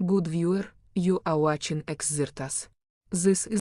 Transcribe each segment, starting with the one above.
Good viewer, you are watching Xirtus. This is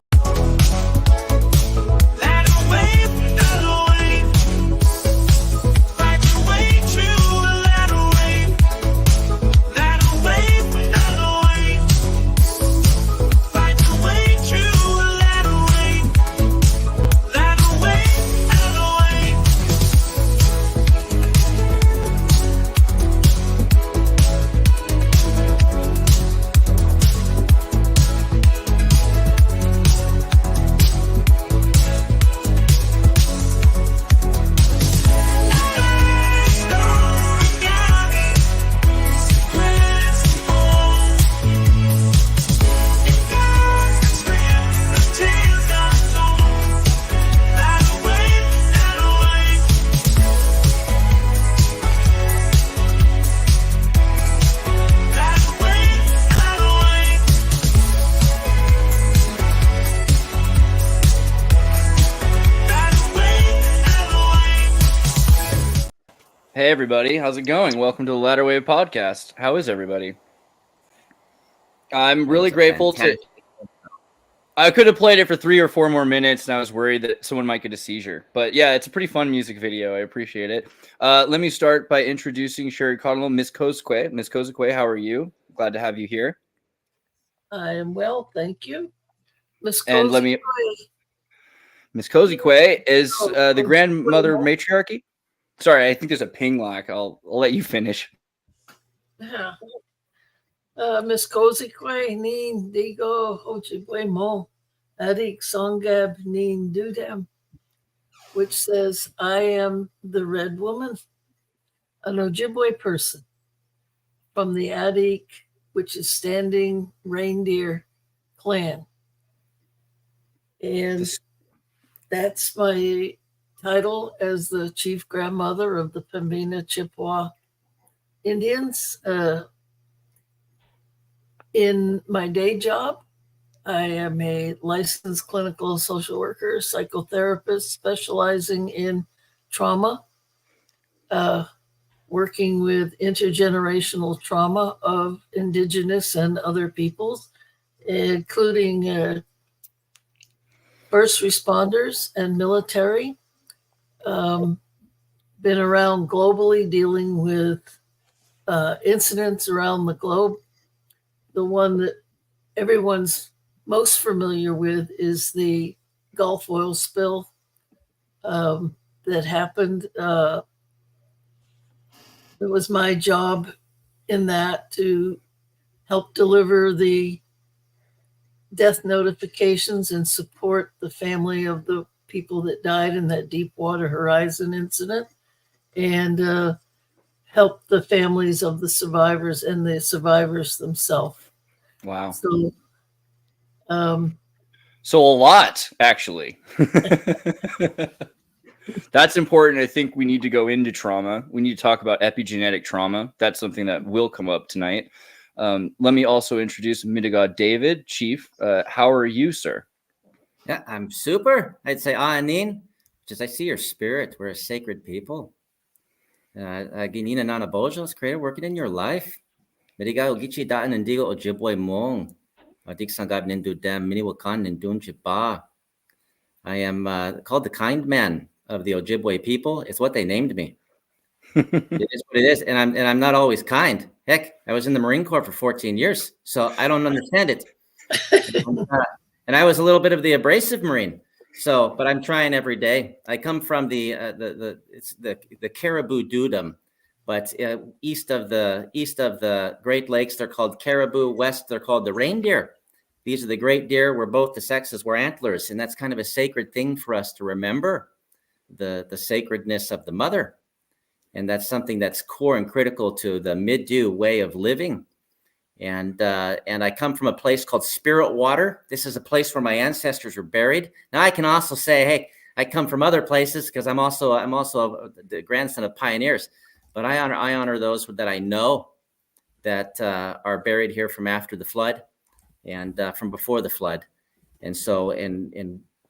Hey everybody, how's it going? Welcome to the Ladder Wave Podcast. How is everybody? I'm really grateful I could have played it for 3 or 4 more minutes, and I was worried that someone might get a seizure. But yeah, it's a pretty fun music video. I appreciate it. Let me start by introducing Sherry Connell, Miss Kozekwe. Miss Kozekwe, how are you? Glad to have you here. I am well, thank you. Miss Kozekwe is the grandmother matriarchy. Sorry, I think there's a ping lag. I'll let you finish. Yeah. Miss Kozekwe nin digo Ojibwe mo adik songab nin dudam, which says, I am the red woman, an Ojibwe person from the Adik, which is standing reindeer clan. And that's my title as the chief grandmother of the Pembina Chippewa Indians. In my day job, I am a licensed clinical social worker, psychotherapist specializing in trauma, working with intergenerational trauma of indigenous and other peoples, including first responders and military. Been around globally dealing with incidents around the globe. The one that everyone's most familiar with is the Gulf oil spill that happened. It was my job in that to help deliver the death notifications and support the family of the people that died in that Deepwater Horizon incident, and help the families of the survivors and the survivors themselves. Wow. So a lot, actually. That's important. I think we need to go into trauma. We need to talk about epigenetic trauma. That's something that will come up tonight. Let me also introduce Midegah David, Chief. How are you, sir? Yeah, I'm super. I'd say Anin, just I see your spirit. We're a sacred people. Ginina Nana Bojos, creator working in your life. Midegah Ogichi Datan and Digo Ojibwe Mong. Adik Sangab Nindu Dam Miniwakan Nindun Chiba. I am called the kind man of the Ojibwe people. It's what they named me. It is what it is. And I'm not always kind. Heck, I was in the Marine Corps for 14 years, so I don't understand it. And I was a little bit of the abrasive Marine. So, but I'm trying every day. I come from the Caribou Dudum, but east of the Great Lakes, they're called caribou. West, they're called the reindeer. These are the great deer where both the sexes wear antlers, and that's kind of a sacred thing for us to remember, the sacredness of the mother, and that's something that's core and critical to the Midewiwin way of living. And I come from a place called Spirit Water. This is a place where my ancestors were buried. Now I can also say, hey, I come from other places because I'm also the grandson of pioneers. But I honor those that I know that are buried here from after the flood and from before the flood. And so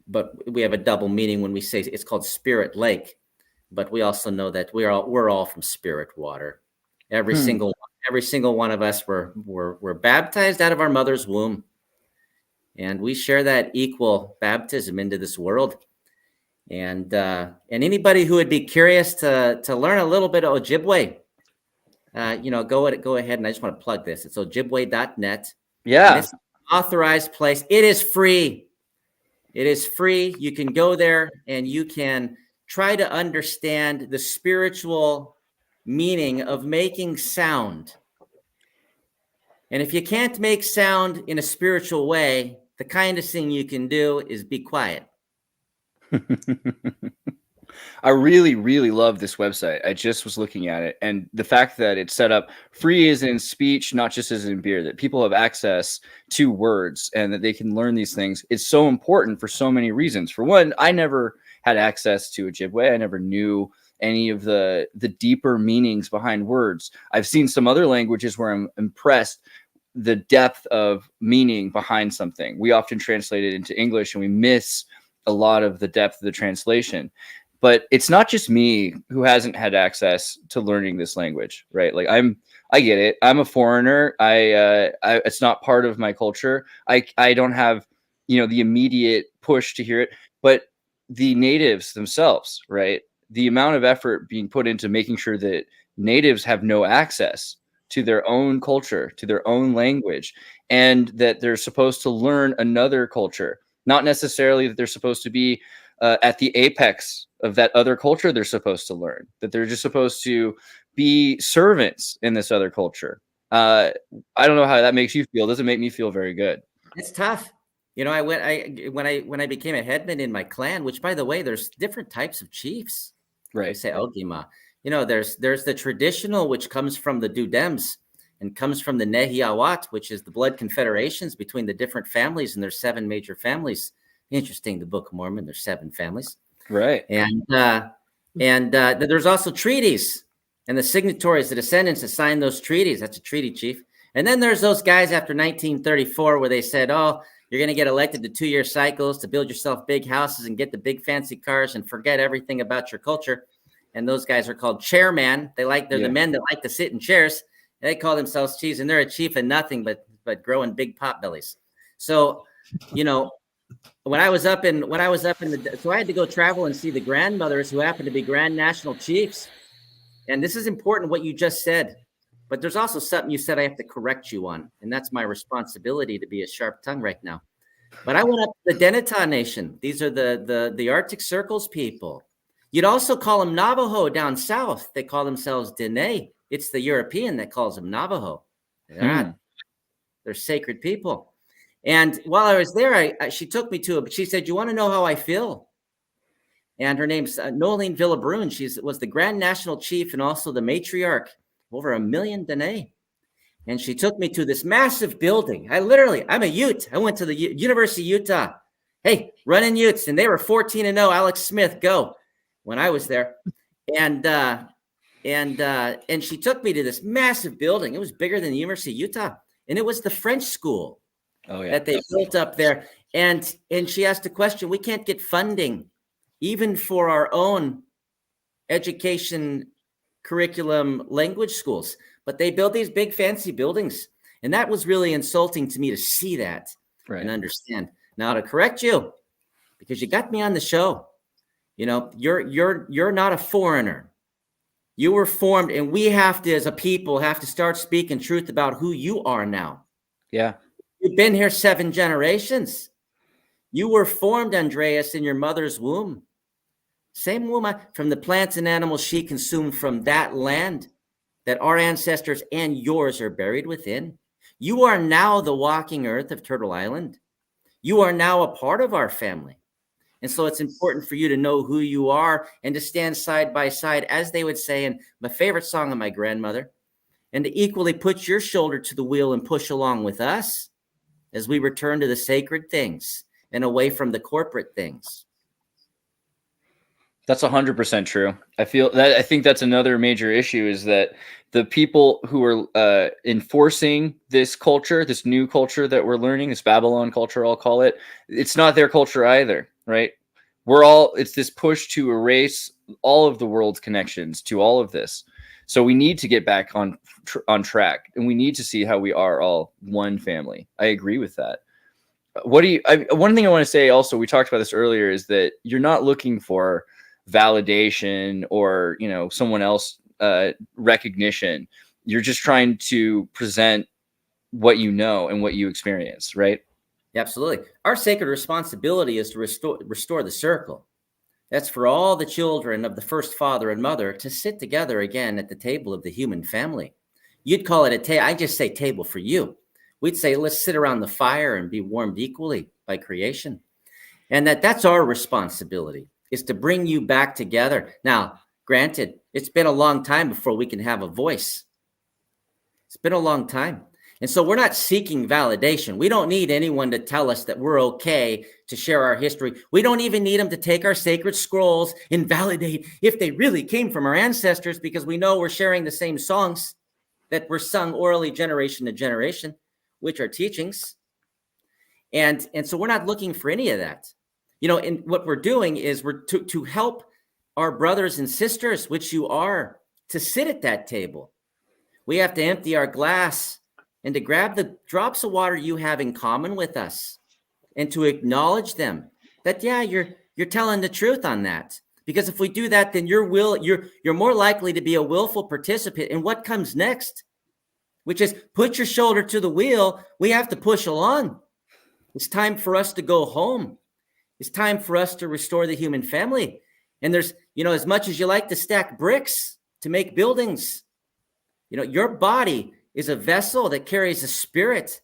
but we have a double meaning when we say it's called Spirit Lake. But we also know that we're all from Spirit Water. Every single every single one of us were baptized out of our mother's womb. And we share that equal baptism into this world. And anybody who would be curious to learn a little bit of Ojibwe, go ahead, and I just want to plug this. It's ojibwe.net. Yeah. And it's an authorized place. It is free. It is free. You can go there and you can try to understand the spiritual meaning of making sound. And if you can't make sound in a spiritual way, the kindest thing you can do is be quiet. I really, really love this website. I just was looking at it, and the fact that it's set up free as in speech, not just as in beer, that people have access to words and that they can learn these things is so important for so many reasons. For one, I never had access to Ojibwe. I never knew any of the deeper meanings behind words. I've seen some other languages where I'm impressed the depth of meaning behind something. We often translate it into English and we miss a lot of the depth of the translation. But it's not just me who hasn't had access to learning this language, right? Like I get it. I'm a foreigner. It's not part of my culture. I don't have, the immediate push to hear it, but the natives themselves, right? The amount of effort being put into making sure that natives have no access to their own culture, to their own language, and that they're supposed to learn another culture, not necessarily that they're supposed to be at the apex of that other culture they're supposed to learn, that they're just supposed to be servants in this other culture. I don't know how that makes you feel. It doesn't make me feel very good. It's tough. When I became a headman in my clan, which by the way, there's different types of chiefs. Right. I say Ogima. There's the traditional, which comes from the Dudems and comes from the Nehiawat, which is the blood confederations between the different families, and there's 7 major families. Interesting, the Book of Mormon, there's 7 families. Right. And there's also treaties, and the signatories, the descendants that signed those treaties. That's a treaty chief. And then there's those guys after 1934 where they said, oh, you're going to get elected to 2-year cycles to build yourself big houses and get the big fancy cars and forget everything about your culture. And those guys are called chairman. They're the men that like to sit in chairs. They call themselves chiefs, and they're a chief and nothing but growing big pot bellies. So, when I was up in so I had to go travel and see the grandmothers who happened to be Grand National Chiefs. And this is important what you just said, but there's also something you said I have to correct you on. And that's my responsibility to be a sharp tongue right now. But I went up to the Deneta Nation. These are the Arctic Circles people. You'd also call them Navajo down south. They call themselves Dene. It's the European that calls them Navajo. They're sacred people. And while I was there, she took me to it, but she said, you want to know how I feel? And her name's Nolene Villabrun. She was the Grand National Chief and also the matriarch, over 1 million Dene. And she took me to this massive building. I'm a Ute. I went to the University of Utah. Hey, running Utes. And they were 14-0. Alex Smith, go. When I was there. And she took me to this massive building. It was bigger than the University of Utah. And it was the French school. Oh, yeah. That they built up there. And she asked a question. We can't get funding even for our own education curriculum language schools, but they built these big fancy buildings. And that was really insulting to me to see that and understand. Now to correct you, because you got me on the show, you're not a foreigner. You were formed, and we have to, as a people, have to start speaking truth about who you are now. Yeah. You've been here 7 generations. You were formed, Andreas, in your mother's womb. Same womb from the plants and animals she consumed from that land that our ancestors and yours are buried within. You are now the walking earth of Turtle Island. You are now a part of our family. And so it's important for you to know who you are and to stand side by side, as they would say in my favorite song of my grandmother, and to equally put your shoulder to the wheel and push along with us as we return to the sacred things and away from the corporate things. That's 100% true. I think that's another major issue, is that the people who are enforcing this culture, this new culture that we're learning, this Babylon culture, I'll call it, it's not their culture either, right? It's this push to erase all of the world's connections to all of this. So we need to get back on track, and we need to see how we are all one family. I agree with that. One thing I want to say also, we talked about this earlier, is that you're not looking for validation or, someone else recognition. You're just trying to present what you know and what you experience, right? Absolutely. Our sacred responsibility is to restore the circle. That's for all the children of the first father and mother to sit together again at the table of the human family. You'd call it a table. I just say table for you. We'd say, let's sit around the fire and be warmed equally by creation. And that's our responsibility, is to bring you back together. Now, granted, it's been a long time before we can have a voice. It's been a long time. And so we're not seeking validation. We don't need anyone to tell us that we're okay to share our history. We don't even need them to take our sacred scrolls and validate if they really came from our ancestors, because we know we're sharing the same songs that were sung orally generation to generation, which are teachings. And so we're not looking for any of that. And what we're doing is we're to help our brothers and sisters, which you are, to sit at that table. We have to empty our glass and to grab the drops of water you have in common with us, and to acknowledge them that, yeah, you're telling the truth on that. Because if we do that, then you're more likely to be a willful participant in what comes next, which is put your shoulder to the wheel. We have to push along. It's time for us to go home. It's time for us to restore the human family. And there's, as much as you like to stack bricks to make buildings, your body is a vessel that carries a spirit,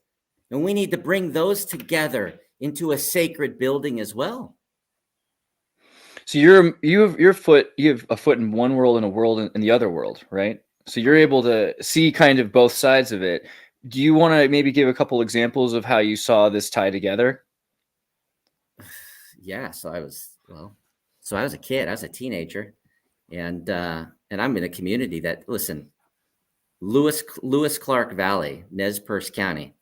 and we need to bring those together into a sacred building as well. So you have a foot in one world and a world in the other world, right? So you're able to see kind of both sides of it. Do you want to maybe give a couple examples of how you saw this tie together? Yeah. So I was a kid. I was a teenager, and I'm in a community that, listen, Lewis Clark Valley, Nez Perce County,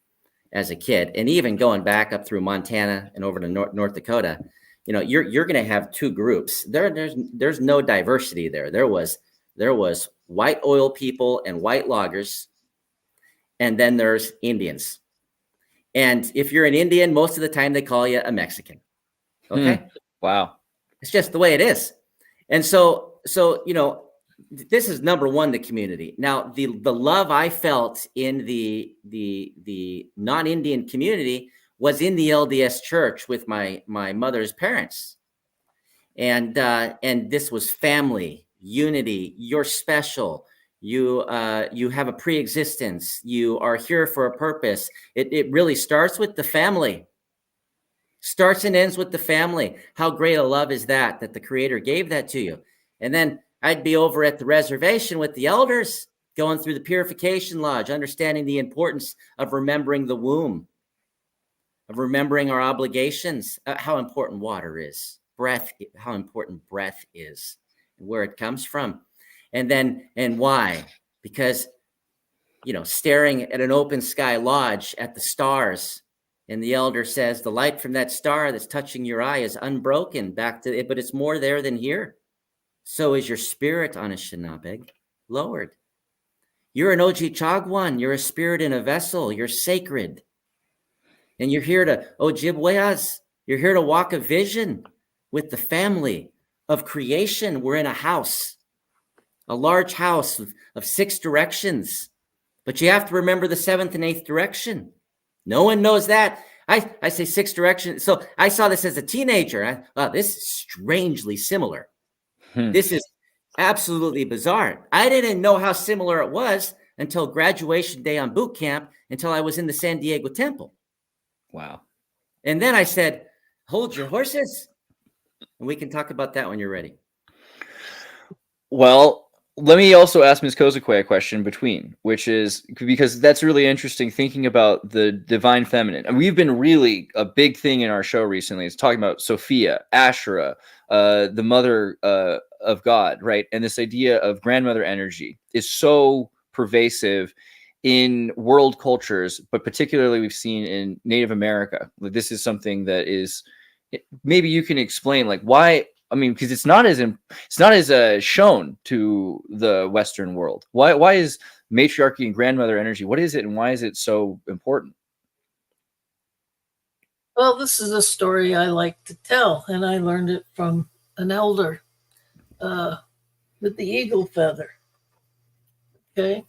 as a kid, and even going back up through Montana and over to North Dakota, you're going to have two groups. There's no diversity there. There was white oil people and white loggers, and then there's Indians. And if you're an Indian, most of the time they call you a Mexican. Okay. Wow. It's just the way it is. And so this is number one, the community. Now, the love I felt in the non-Indian community was in the LDS church with my mother's parents. And this was family, unity. You're special. You have a pre-existence. You are here for a purpose. It really starts with the family. Starts and ends with the family. How great a love is that the Creator gave that to you. And then I'd be over at the reservation with the elders, going through the purification lodge, understanding the importance of remembering the womb, of remembering our obligations, how important water is, breath, how important breath is, and where it comes from. And why? Because, staring at an open sky lodge at the stars, and the elder says, the light from that star that's touching your eye is unbroken back to it, but it's more there than here. So is your spirit on a Shinabeg lowered. You're an Ojichagwan. You're a spirit in a vessel. You're sacred. And you're here to Ojibweas. You're here to walk a vision with the family of creation. We're in a house, a large house of 6 directions. But you have to remember the 7th and 8th direction. No one knows that. I say 6 directions. So I saw this as a teenager. This is strangely similar. This is absolutely bizarre. I didn't know how similar it was until graduation day on boot camp, until I was in the San Diego temple. Wow. And then I said, hold your horses. And we can talk about that when you're ready. Well, let me also ask Ms. Kozakwe a question between, which is because that's really interesting, thinking about the divine feminine. And we've been really a big thing in our show recently is talking about Sophia, Asherah, the mother of God, right? And this idea of grandmother energy is so pervasive in world cultures, but particularly we've seen in Native America. This is something that is, maybe you can explain, like, why I mean, because it's not as shown to the Western world. Why is matriarchy and grandmother energy? What is it, and why is it so important? Well, this is a story I like to tell, and I learned it from an elder with the eagle feather. Okay.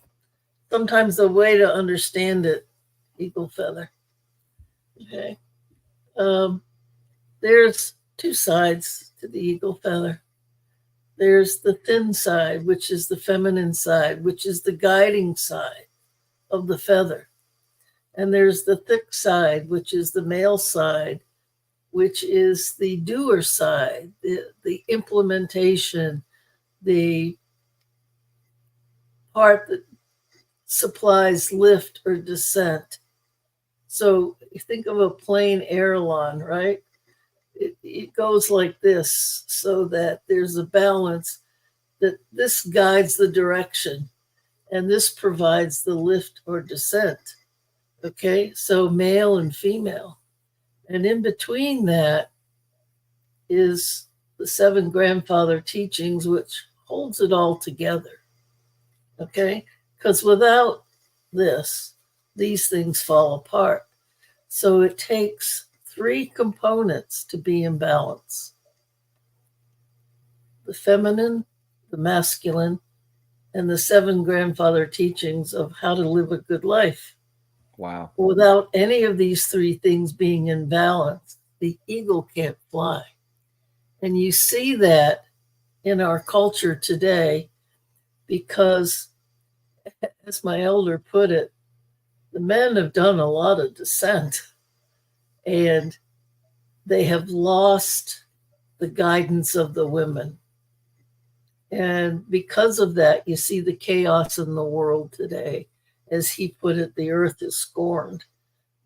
Sometimes the way to understand it, eagle feather. Okay. There's two sides to the eagle feather. There's the thin side, which is the feminine side, which is the guiding side of the feather. And there's the thick side, which is the male side, which is the doer side, the implementation, the part that supplies lift or descent. So you think of a plane aileron, right? It goes like this so that there's a balance, that this guides the direction and this provides the lift or descent. Okay, so male and female. And in between that is the 7 grandfather teachings, which holds it all together. Okay, because without this, these things fall apart. So it takes 3 components to be in balance: the feminine, the masculine, and the 7 grandfather teachings of how to live a good life. Wow. Without any of these 3 things being in balance, the eagle can't fly. And you see that in our culture today because, as my elder put it, the men have done a lot of descent and they have lost the guidance of the women. And because of that, you see the chaos in the world today. As he put it, the earth is scorned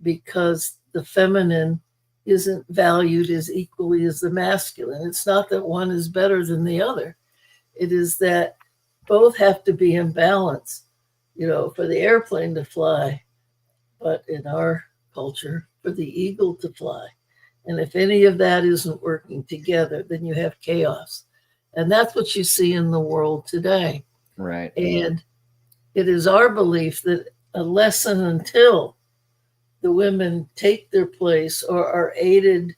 because the feminine isn't valued as equally as the masculine. It's not that one is better than the other. It is that both have to be in balance, for the airplane to fly, but in our culture, for the eagle to fly. And if any of that isn't working together, then you have chaos. And that's what you see in the world today. Right. And it is our belief that unless and until the women take their place or are aided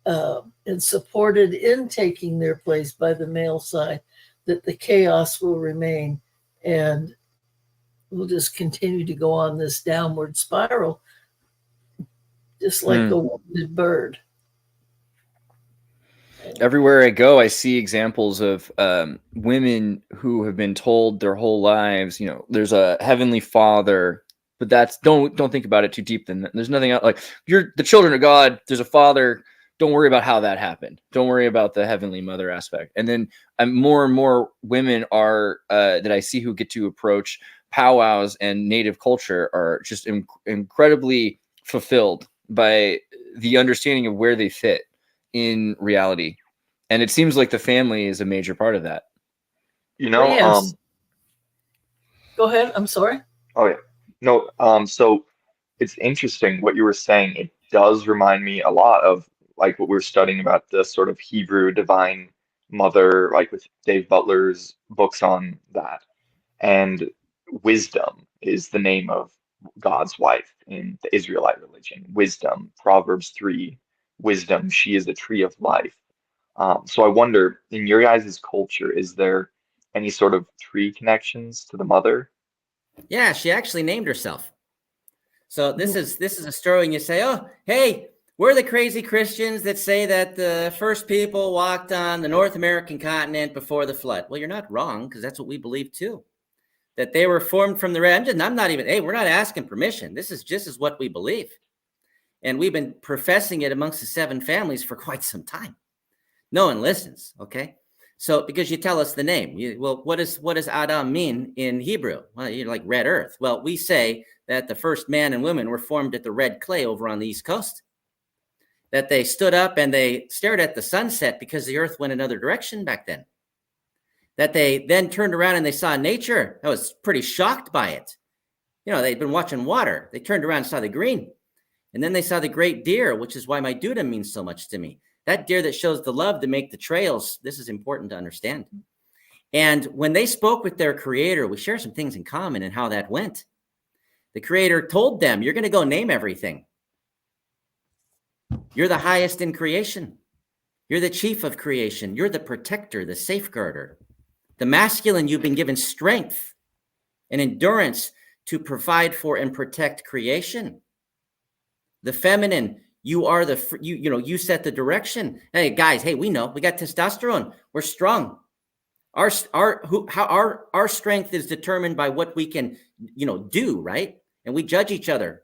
and supported in taking their place by the male side, that the chaos will remain and we'll just continue to go on this downward spiral, just like a wounded bird. Everywhere I go, I see examples of women who have been told their whole lives, there's a heavenly father, but that's don't think about it too deep. Then there's nothing else. Like, you're the children of God. There's a father. Don't worry about how that happened. Don't worry about the heavenly mother aspect. And then more and more women are that I see who get to approach powwows and native culture are just incredibly fulfilled by the understanding of where they fit in reality. And it seems like the family is a major part of that. Yes. Go ahead. I'm sorry. Oh yeah. No, so it's interesting what you were saying. It does remind me a lot of like what we were studying about the sort of Hebrew divine mother, like with Dave Butler's books on that. And wisdom is the name of God's wife in the Israelite religion. Wisdom, Proverbs 3, wisdom, she is the tree of life. So I wonder, in your guys' culture, is there any sort of tree connections to the mother? Yeah, she actually named herself. So this is a story when you say, oh, hey, we're the crazy Christians that say that the first people walked on the North American continent before the flood. Well, you're not wrong, because that's what we believe too. That they were formed from the red. I'm not even, hey, we're not asking permission. This is just as what we believe. And we've been professing it amongst the 7 families for quite some time. No one listens, okay? So because you tell us the name, what does Adam mean in Hebrew? Well, you're like red earth. Well, we say that the first man and woman were formed at the red clay over on the East Coast. That they stood up and they stared at the sunset because the earth went another direction back then. That they then turned around and they saw nature. I was pretty shocked by it. They'd been watching water. They turned around and saw the green. And then they saw the great deer, which is why my Duda means so much to me. That deer that shows the love to make the trails. This is important to understand. And when they spoke with their creator, we share some things in common and how that went. The creator told them, you're going to go name everything. You're the highest in creation. You're the chief of creation. You're the protector, the safeguarder. The masculine, you've been given strength and endurance to provide for and protect creation. The feminine, you are you set the direction. Hey guys, hey, we know we got testosterone. We're strong. Our strength is determined by what we can, do, right? And we judge each other.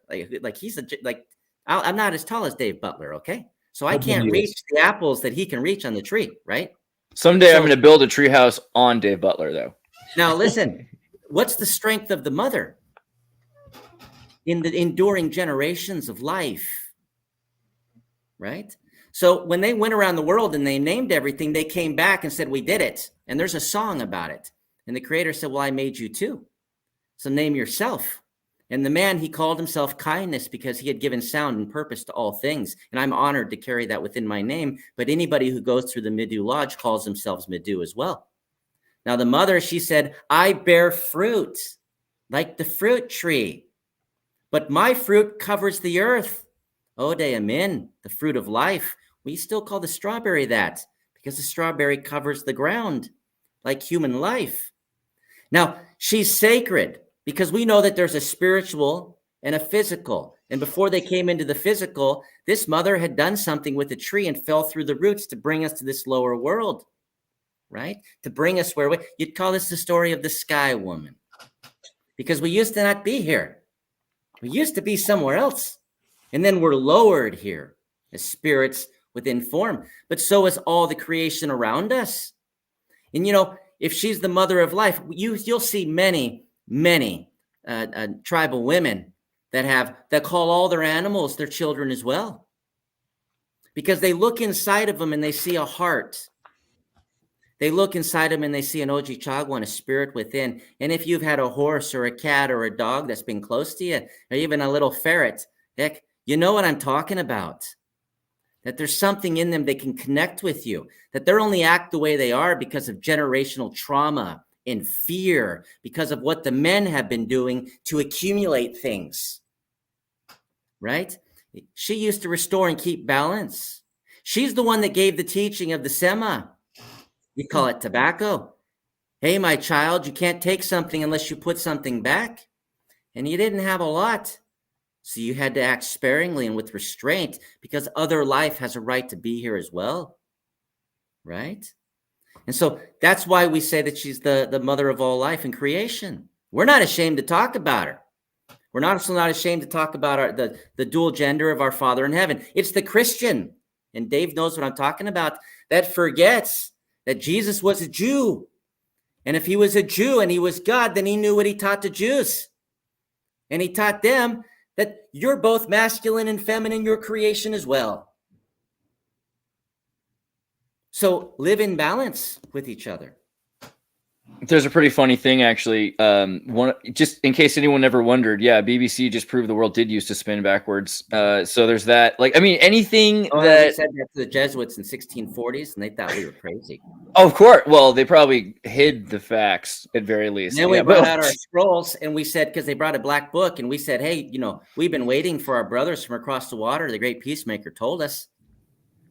I'm not as tall as Dave Butler, okay? So I can't reach the apples that he can reach on the tree, right? Someday I'm going to build a treehouse on Dave Butler, though. Now listen, what's the strength of the mother in the enduring generations of life, right? So when they went around the world and they named everything, they came back and said, we did it. And there's a song about it. And the creator said, well, I made you too. So name yourself. And the man, he called himself Kindness because he had given sound and purpose to all things. And I'm honored to carry that within my name. But anybody who goes through the Midew Lodge calls themselves Midew as well. Now the mother, she said, I bear fruit like the fruit tree, but my fruit covers the earth. Ode Amin, the fruit of life. We still call the strawberry that because the strawberry covers the ground like human life. Now, she's sacred because we know that there's a spiritual and a physical. And before they came into the physical, this mother had done something with the tree and fell through the roots to bring us to this lower world, right? To bring us where you'd call this the story of the sky woman because we used to not be here. We used to be somewhere else. And then we're lowered here as spirits within form, but so is all the creation around us. And if she's the mother of life, you'll see many tribal women that call all their animals their children as well, because they look inside of them and they see a heart. They look inside them and they see an Ojibwe, a spirit within. And if you've had a horse or a cat or a dog that's been close to you, or even a little ferret, heck, you know what I'm talking about. That there's something in them that can connect with you, that they only act the way they are because of generational trauma and fear, because of what the men have been doing to accumulate things, right? She used to restore and keep balance. She's the one that gave the teaching of the Sema. We call it tobacco. Hey, my child, you can't take something unless you put something back. And you didn't have a lot. So you had to act sparingly and with restraint because other life has a right to be here as well, right? And so that's why we say that she's the mother of all life and creation. We're not ashamed to talk about her. We're also not ashamed to talk about the dual gender of our Father in heaven. It's the Christian, and Dave knows what I'm talking about, that forgets that Jesus was a Jew. And if he was a Jew and he was God, then he knew what he taught the Jews. And he taught them that you're both masculine and feminine, your creation as well. So live in balance with each other. There's a pretty funny thing, actually. Just in case anyone ever wondered, BBC just proved the world did used to spin backwards. So there's that. Anything that they said that to the Jesuits in 1640s, and they thought we were crazy. Oh, of course. Well, they probably hid the facts at very least. And then we brought out our scrolls, and we said, because they brought a black book, and we said, hey, we've been waiting for our brothers from across the water. The great peacemaker told us.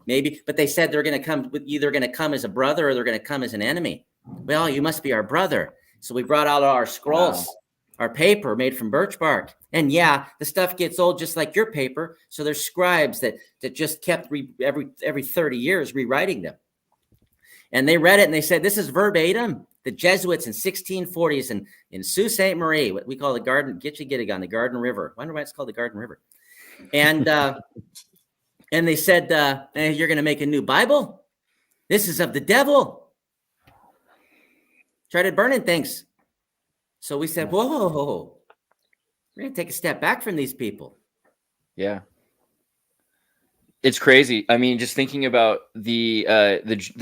Maybe, but they said they're going to come, either going to come as a brother or they're going to come as an enemy. Well, you must be our brother. So we brought out our scrolls, our paper made from birch bark. And the stuff gets old just like your paper. So there's scribes that just kept every 30 years rewriting them. And they read it and they said, this is verbatim. The Jesuits in 1640s in Sault Ste. Marie, what we call the Garden, Gitchigidigan, the Garden River. I wonder why it's called the Garden River. And and they said, hey, you're going to make a new Bible? This is of the devil. Started burning things. So we said, whoa, we're going to take a step back from these people. Yeah. It's crazy. I mean, just thinking about the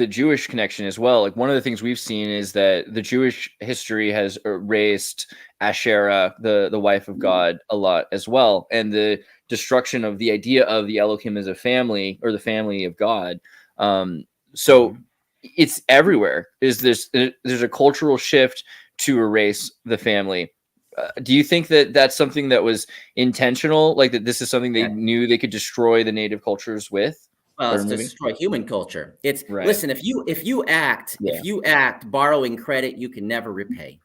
Jewish connection as well. Like one of the things we've seen is that the Jewish history has raised Asherah, the wife of God, a lot as well, and the destruction of the idea of the Elohim as a family or the family of God. So it's everywhere. There's a cultural shift to erase the family. Do you think that that's something that was intentional? Like that this is something they knew they could destroy the native cultures with? Well, it's destroy human culture. It's Right. Listen, if you act borrowing credit you can never repay,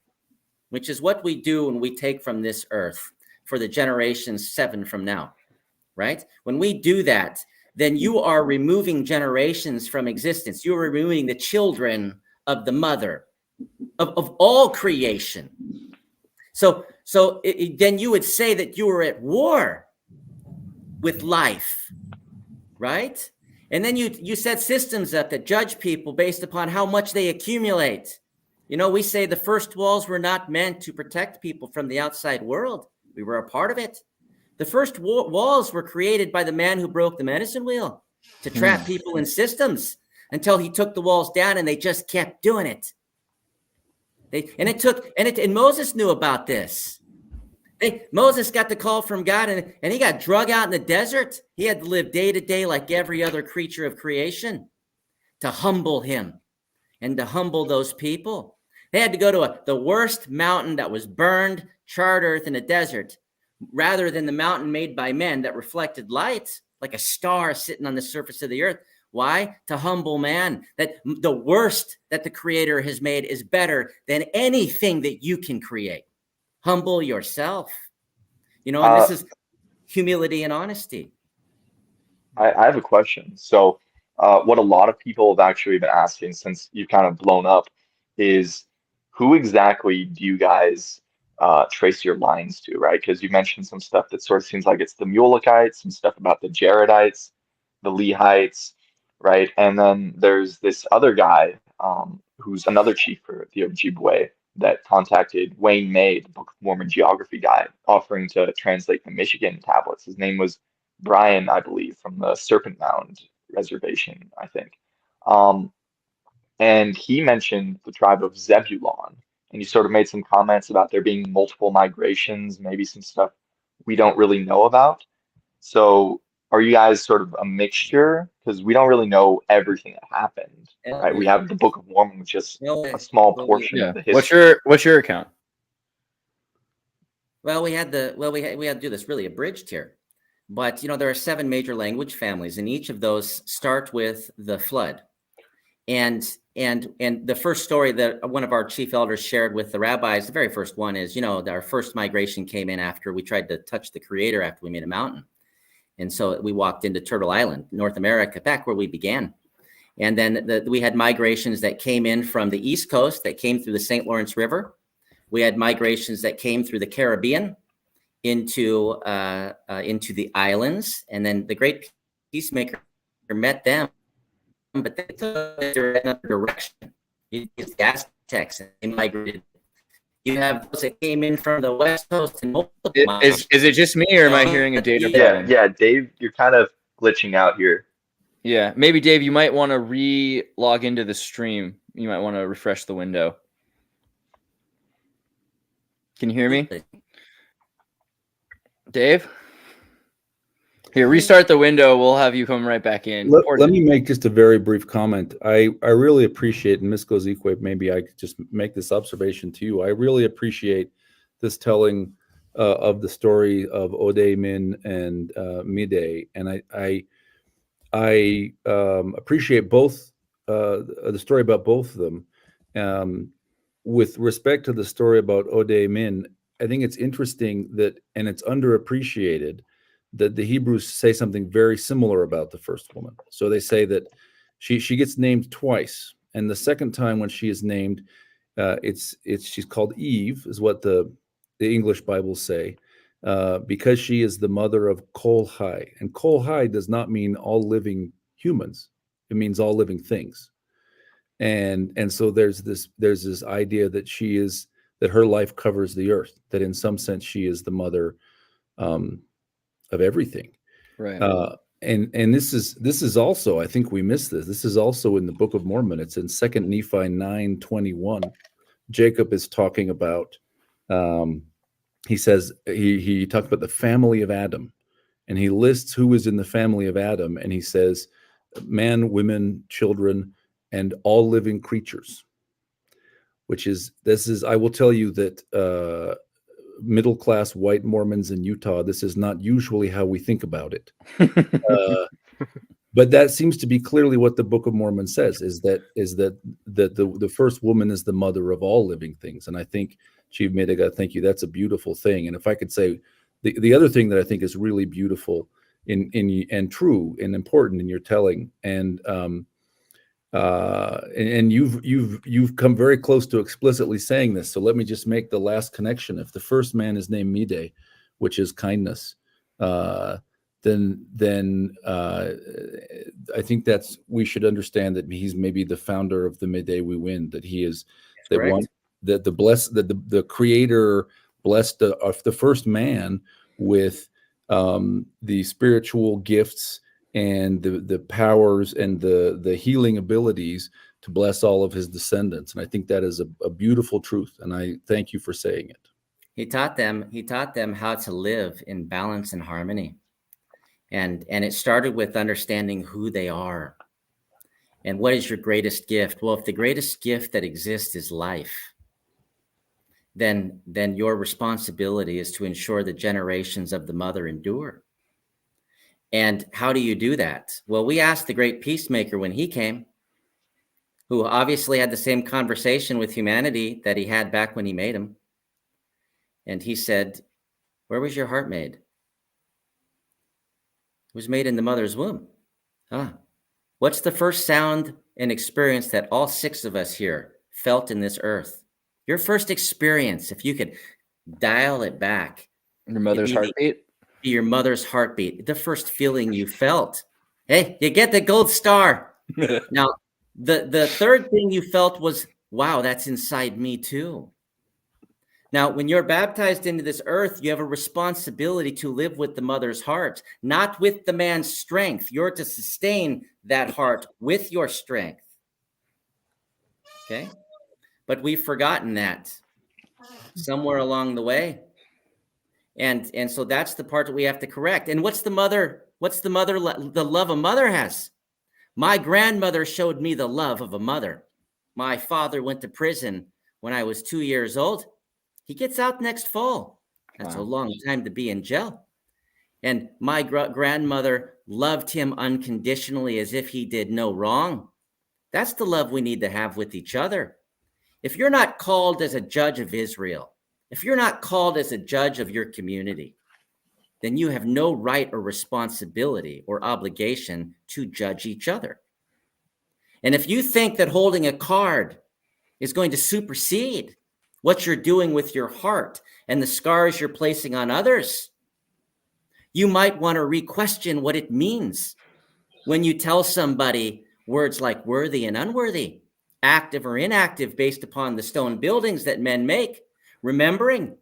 which is what we do when we take from this earth for the generations 7 from now, right? When we do that, then you are removing generations from existence. You're removing the children of the mother of all creation. So then you would say that you were at war with life, right? And then you set systems up that judge people based upon how much they accumulate. You know, we say the first walls were not meant to protect people from the outside world. We were a part of it. The first walls were created by the man who broke the medicine wheel to trap people in systems until he took the walls down, and they just kept doing it. And Moses knew about this. Moses got the call from God, and he got drug out in the desert. He had to live day to day like every other creature of creation to humble him and to humble those people. They had to go to the worst mountain that was burned, charred earth in a desert, rather than the mountain made by men that reflected light like a star sitting on the surface of the earth. Why? To humble man, that the worst that the Creator has made is better than anything that you can create. Humble yourself. You know, and this is humility and honesty. I have a question. So, what a lot of people have actually been asking since you've kind of blown up is who exactly do you guys trace your lines to, right? Because you mentioned some stuff that sort of seems like it's the Mulekites, some stuff about the Jaredites, the Lehites, right? And then there's this other guy who's another chief for the Ojibwe that contacted Wayne May, the Book of Mormon geography guy, offering to translate the Michigan tablets. His name was Brian, I believe, from the Serpent Mound Reservation, I think. And he mentioned the tribe of Zebulon, and he sort of made some comments about there being multiple migrations, maybe some stuff we don't really know about. So are you guys sort of a mixture? Because we don't really know everything that happened, right? We have the Book of Mormon, which is a small portion of the history. What's your account? Well, we had to do this really abridged here. But, you know, there are 7 major language families, and each of those start with the flood. And the first story that one of our chief elders shared with the rabbis, the very first one is, you know, our first migration came in after we tried to touch the Creator after we made a mountain. And so we walked into Turtle Island, North America, back where we began. And then we had migrations that came in from the East Coast that came through the St. Lawrence River. We had migrations that came through the Caribbean into the islands. And then the great Peacemaker met them, but they took it in another direction. It's the Aztecs, and they migrated. You have those that came in from the West Coast and is it just me, or am I hearing a data problem? Yeah, Dave, you're kind of glitching out here. Yeah, maybe Dave, you might want to re-log into the stream. You might want to refresh the window. Can you hear me? Dave? Here, restart the window. We'll have you come right back in. Let me make just a very brief comment. I really appreciate, and Ms. Gozikwe, maybe I could just make this observation to you. I really appreciate this telling of the story of Ode Min and Midegah, and I appreciate both the story about both of them. With respect to the story about Ode Min, I think it's interesting that, and it's underappreciated, that the Hebrews say something very similar about the first woman. So they say that she gets named twice, and the second time when she is named, she's called Eve, is what the English Bibles say, because she is the mother of Kol Hai, and Kol Hai does not mean all living humans; it means all living things. And so there's this idea that that her life covers the earth, that in some sense she is the mother of everything. Right. and this is also, I think we missed this. This is also in the Book of Mormon. It's in 2 Nephi 9:21. Jacob is talking about. He says he talks about the family of Adam, and he lists who is in the family of Adam, and he says, man, women, children, and all living creatures. I will tell you that middle-class white Mormons in Utah, this is not usually how we think about it. But that seems to be clearly what the Book of Mormon says, is that the first woman is the mother of all living things. And I think, Chief Midegah, thank you. That's a beautiful thing. And if I could say, the other thing that I think is really beautiful and true and important in your telling, and you've come very close to explicitly saying this. So let me just make the last connection. If the first man is named Mide, which is kindness, then I think we should understand that he's maybe the founder of the midewiwin, that he is the creator blessed the first man with the spiritual gifts and the powers and the healing abilities to bless all of his descendants. And I think that is a beautiful truth. And I thank you for saying it. He taught them how to live in balance and harmony. And it started with understanding who they are. And what is your greatest gift? Well, if the greatest gift that exists is life, then your responsibility is to ensure the generations of the mother endure. And how do you do that? Well, we asked the great Peacemaker when he came, who obviously had the same conversation with humanity that he had back when he made him. And he said, where was your heart made? It was made in the mother's womb. What's the first sound and experience that all 6 of us here felt in this earth? Your first experience, if you could dial it back. Your mother's heartbeat? Your mother's heartbeat, the first feeling you felt. Hey, you get the gold star. Now, the third thing you felt was, wow, that's inside me too. Now, when you're baptized into this earth, you have a responsibility to live with the mother's heart, not with the man's strength. You're to sustain that heart with your strength. Okay? But we've forgotten that somewhere along the way. And so that's the part that we have to correct. And what's the love a mother has? My grandmother showed me the love of a mother. My father went to prison when I was 2 years old. He gets out next fall. That's a long time to be in jail. And my grandmother loved him unconditionally as if he did no wrong. That's the love we need to have with each other. If you're not called as a judge of Israel, if you're not called as a judge of your community, then you have no right or responsibility or obligation to judge each other. And if you think that holding a card is going to supersede what you're doing with your heart and the scars you're placing on others, you might want to re-question what it means when you tell somebody words like worthy and unworthy, active or inactive based upon the stone buildings that men make, remembering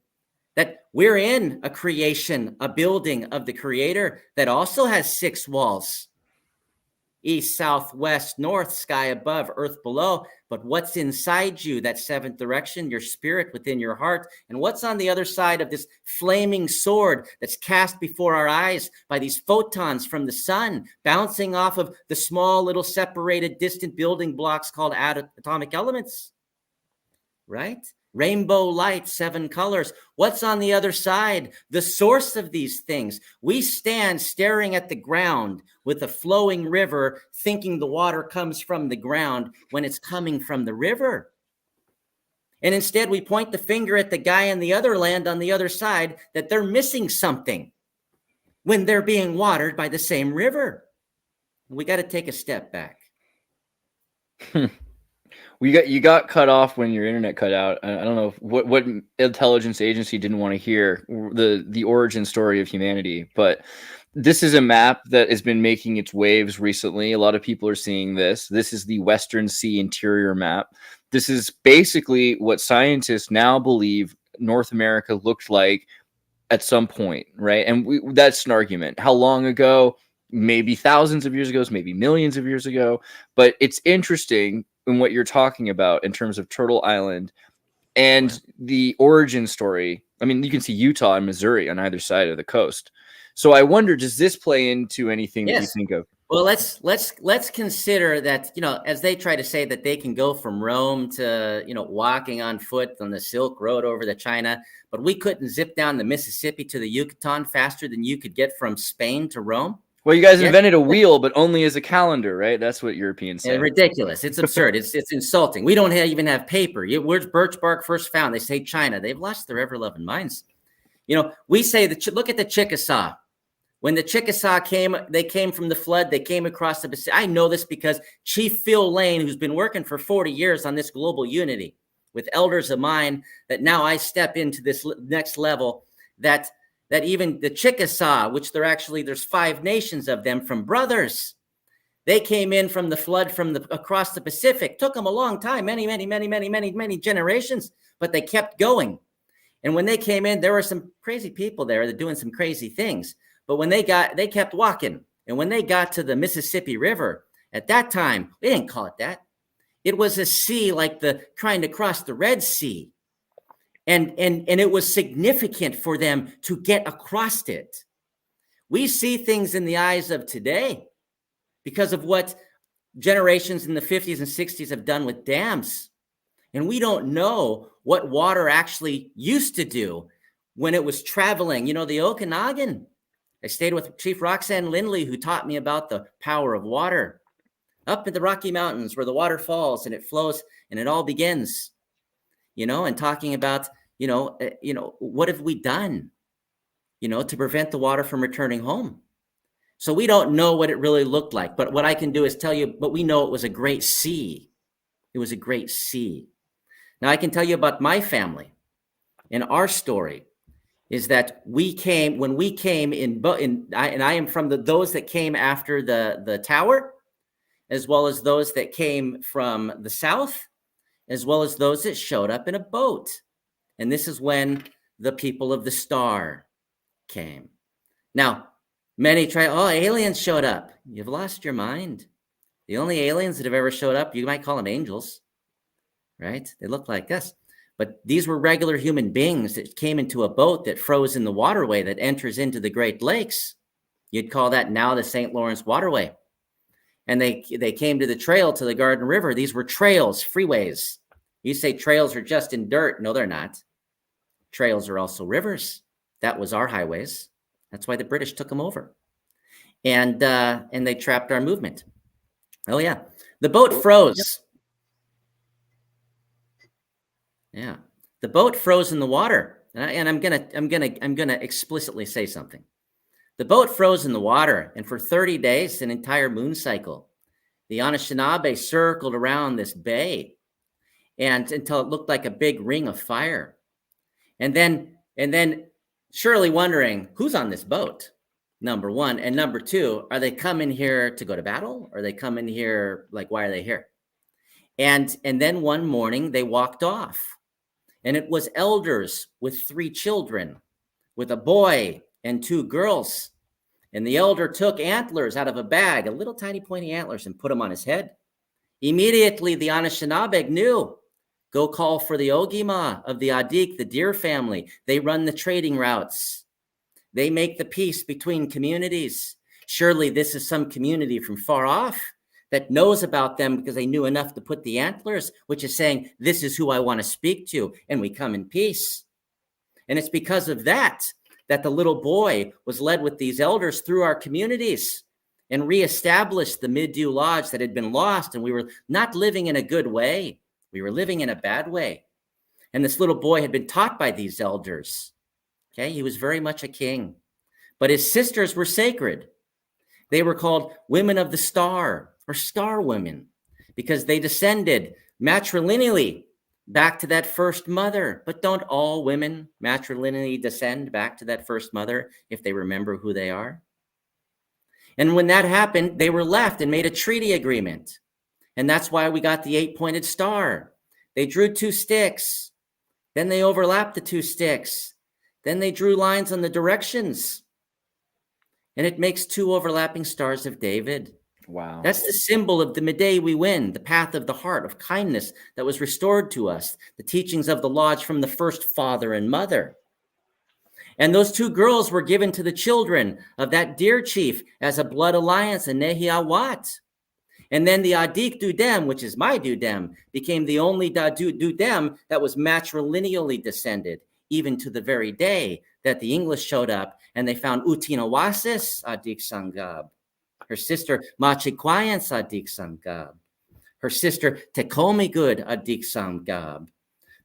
that we're in a creation, a building of the Creator that also has 6 walls. East, south, west, north, sky above, earth below. But what's inside you, that 7th direction, your spirit within your heart, and what's on the other side of this flaming sword that's cast before our eyes by these photons from the sun, bouncing off of the small little separated distant building blocks called atomic elements, right? Rainbow light, 7 colors. What's on the other side? The source of these things. We stand staring at the ground with a flowing river, thinking the water comes from the ground when it's coming from the river. And instead, we point the finger at the guy in the other land on the other side that they're missing something when they're being watered by the same river. We got to take a step back. You got cut off when your internet cut out. I don't know what intelligence agency didn't want to hear the origin story of humanity, but this is a map that has been making its waves recently. A lot of people are seeing this. This is the Western Sea interior map. This is basically what scientists now believe North America looked like at some point, right? And that's an argument. How long ago? maybe thousands of years ago, maybe millions of years ago. But it's interesting in what you're talking about in terms of Turtle Island and the origin story. I mean, you can see Utah and Missouri on either side of the coast. So I wonder, does this play into anything that you think of? Well, let's consider that, as they try to say that they can go from Rome to, walking on foot on the Silk Road over to China, but we couldn't zip down the Mississippi to the Yucatan faster than you could get from Spain to Rome. Well, you guys invented a wheel, but only as a calendar, right? That's what Europeans say. Ridiculous. It's absurd. It's insulting. We don't even have paper. Where's birch bark first found? They say China. They've lost their ever-loving minds. We say look at the Chickasaw. When the Chickasaw came, they came from the flood. They came across the Pacific. I know this because Chief Phil Lane, who's been working for 40 years on this global unity with elders of mine, that now I step into this next level, that even the Chickasaw, which there's 5 nations of them from brothers, they came in from the flood across the Pacific. Took them a long time, many generations, but they kept going. And when they came in, there were some crazy people there that doing some crazy things. But when they kept walking. And when they got to the Mississippi River, at that time, they didn't call it that. It was a sea like trying to cross the Red Sea. And it was significant for them to get across it. We see things in the eyes of today because of what generations in the 50s and 60s have done with dams. And we don't know what water actually used to do when it was traveling. The Okanagan. I stayed with Chief Roxanne Lindley, who taught me about the power of water up in the Rocky Mountains where the water falls and it flows and it all begins, and talking about, what have we done, to prevent the water from returning home? So we don't know what it really looked like. But what I can do is tell you, but we know it was a great sea. It was a great sea. Now I can tell you about my family and our story. Is that when we came and I am from those that came after the tower, as well as those that came from the south, as well as those that showed up in a boat. And this is when the people of the star came. Now, many try, aliens showed up. You've lost your mind. The only aliens that have ever showed up, you might call them angels, right? They look like us. But these were regular human beings that came into a boat that froze in the waterway that enters into the Great Lakes. You'd call that now the St. Lawrence Waterway. And they came to the trail to the Garden River. These were trails, freeways. You say trails are just in dirt. No, they're not. Trails are also rivers. That was our highways. That's why the British took them over. And they trapped our movement. Oh, yeah. The boat froze. Yeah, the boat froze in the water, and I'm gonna explicitly say something. The boat froze in the water, and for 30 days, an entire moon cycle, the Anishinaabe circled around this bay, and until it looked like a big ring of fire, and then surely wondering who's on this boat. Number one, and number two, are they coming here to go to battle? Or are they coming here why are they here? And then one morning they walked off. And it was elders with 3 children, with a boy and 2 girls. And the elder took antlers out of a bag, a little tiny pointy antlers, and put them on his head. Immediately, the Anishinaabe knew, go call for the Ogima of the Adik, the deer family. They run the trading routes. They make the peace between communities. Surely this is some community from far off that knows about them because they knew enough to put the antlers, which is saying, this is who I want to speak to, and we come in peace. And it's because of that the little boy was led with these elders through our communities and reestablished the Middew Lodge that had been lost, and we were not living in a good way. We were living in a bad way. And this little boy had been taught by these elders. Okay, he was very much a king. But his sisters were sacred. They were called women of the star, or star women, because they descended matrilineally back to that first mother. But don't all women matrilineally descend back to that first mother if they remember who they are? And when that happened, they were left and made a treaty agreement. And that's why we got the 8-pointed star. They drew 2 sticks. Then they overlapped the 2 sticks. Then they drew lines on the directions. and it makes 2 overlapping stars of David. Wow. That's the symbol of the midewiwin, the path of the heart of kindness that was restored to us, the teachings of the lodge from the first father and mother. And those 2 girls were given to the children of that deer chief as a blood alliance, a Nehiawat. And then the Adik Dudem, which is my Dudem, became the only Dudem that was matrilineally descended, even to the very day that the English showed up and they found Utinawasis Adik Sangab, her sister Machikwayans Adik Sangab, her sister Tekomigud Adik Sangab.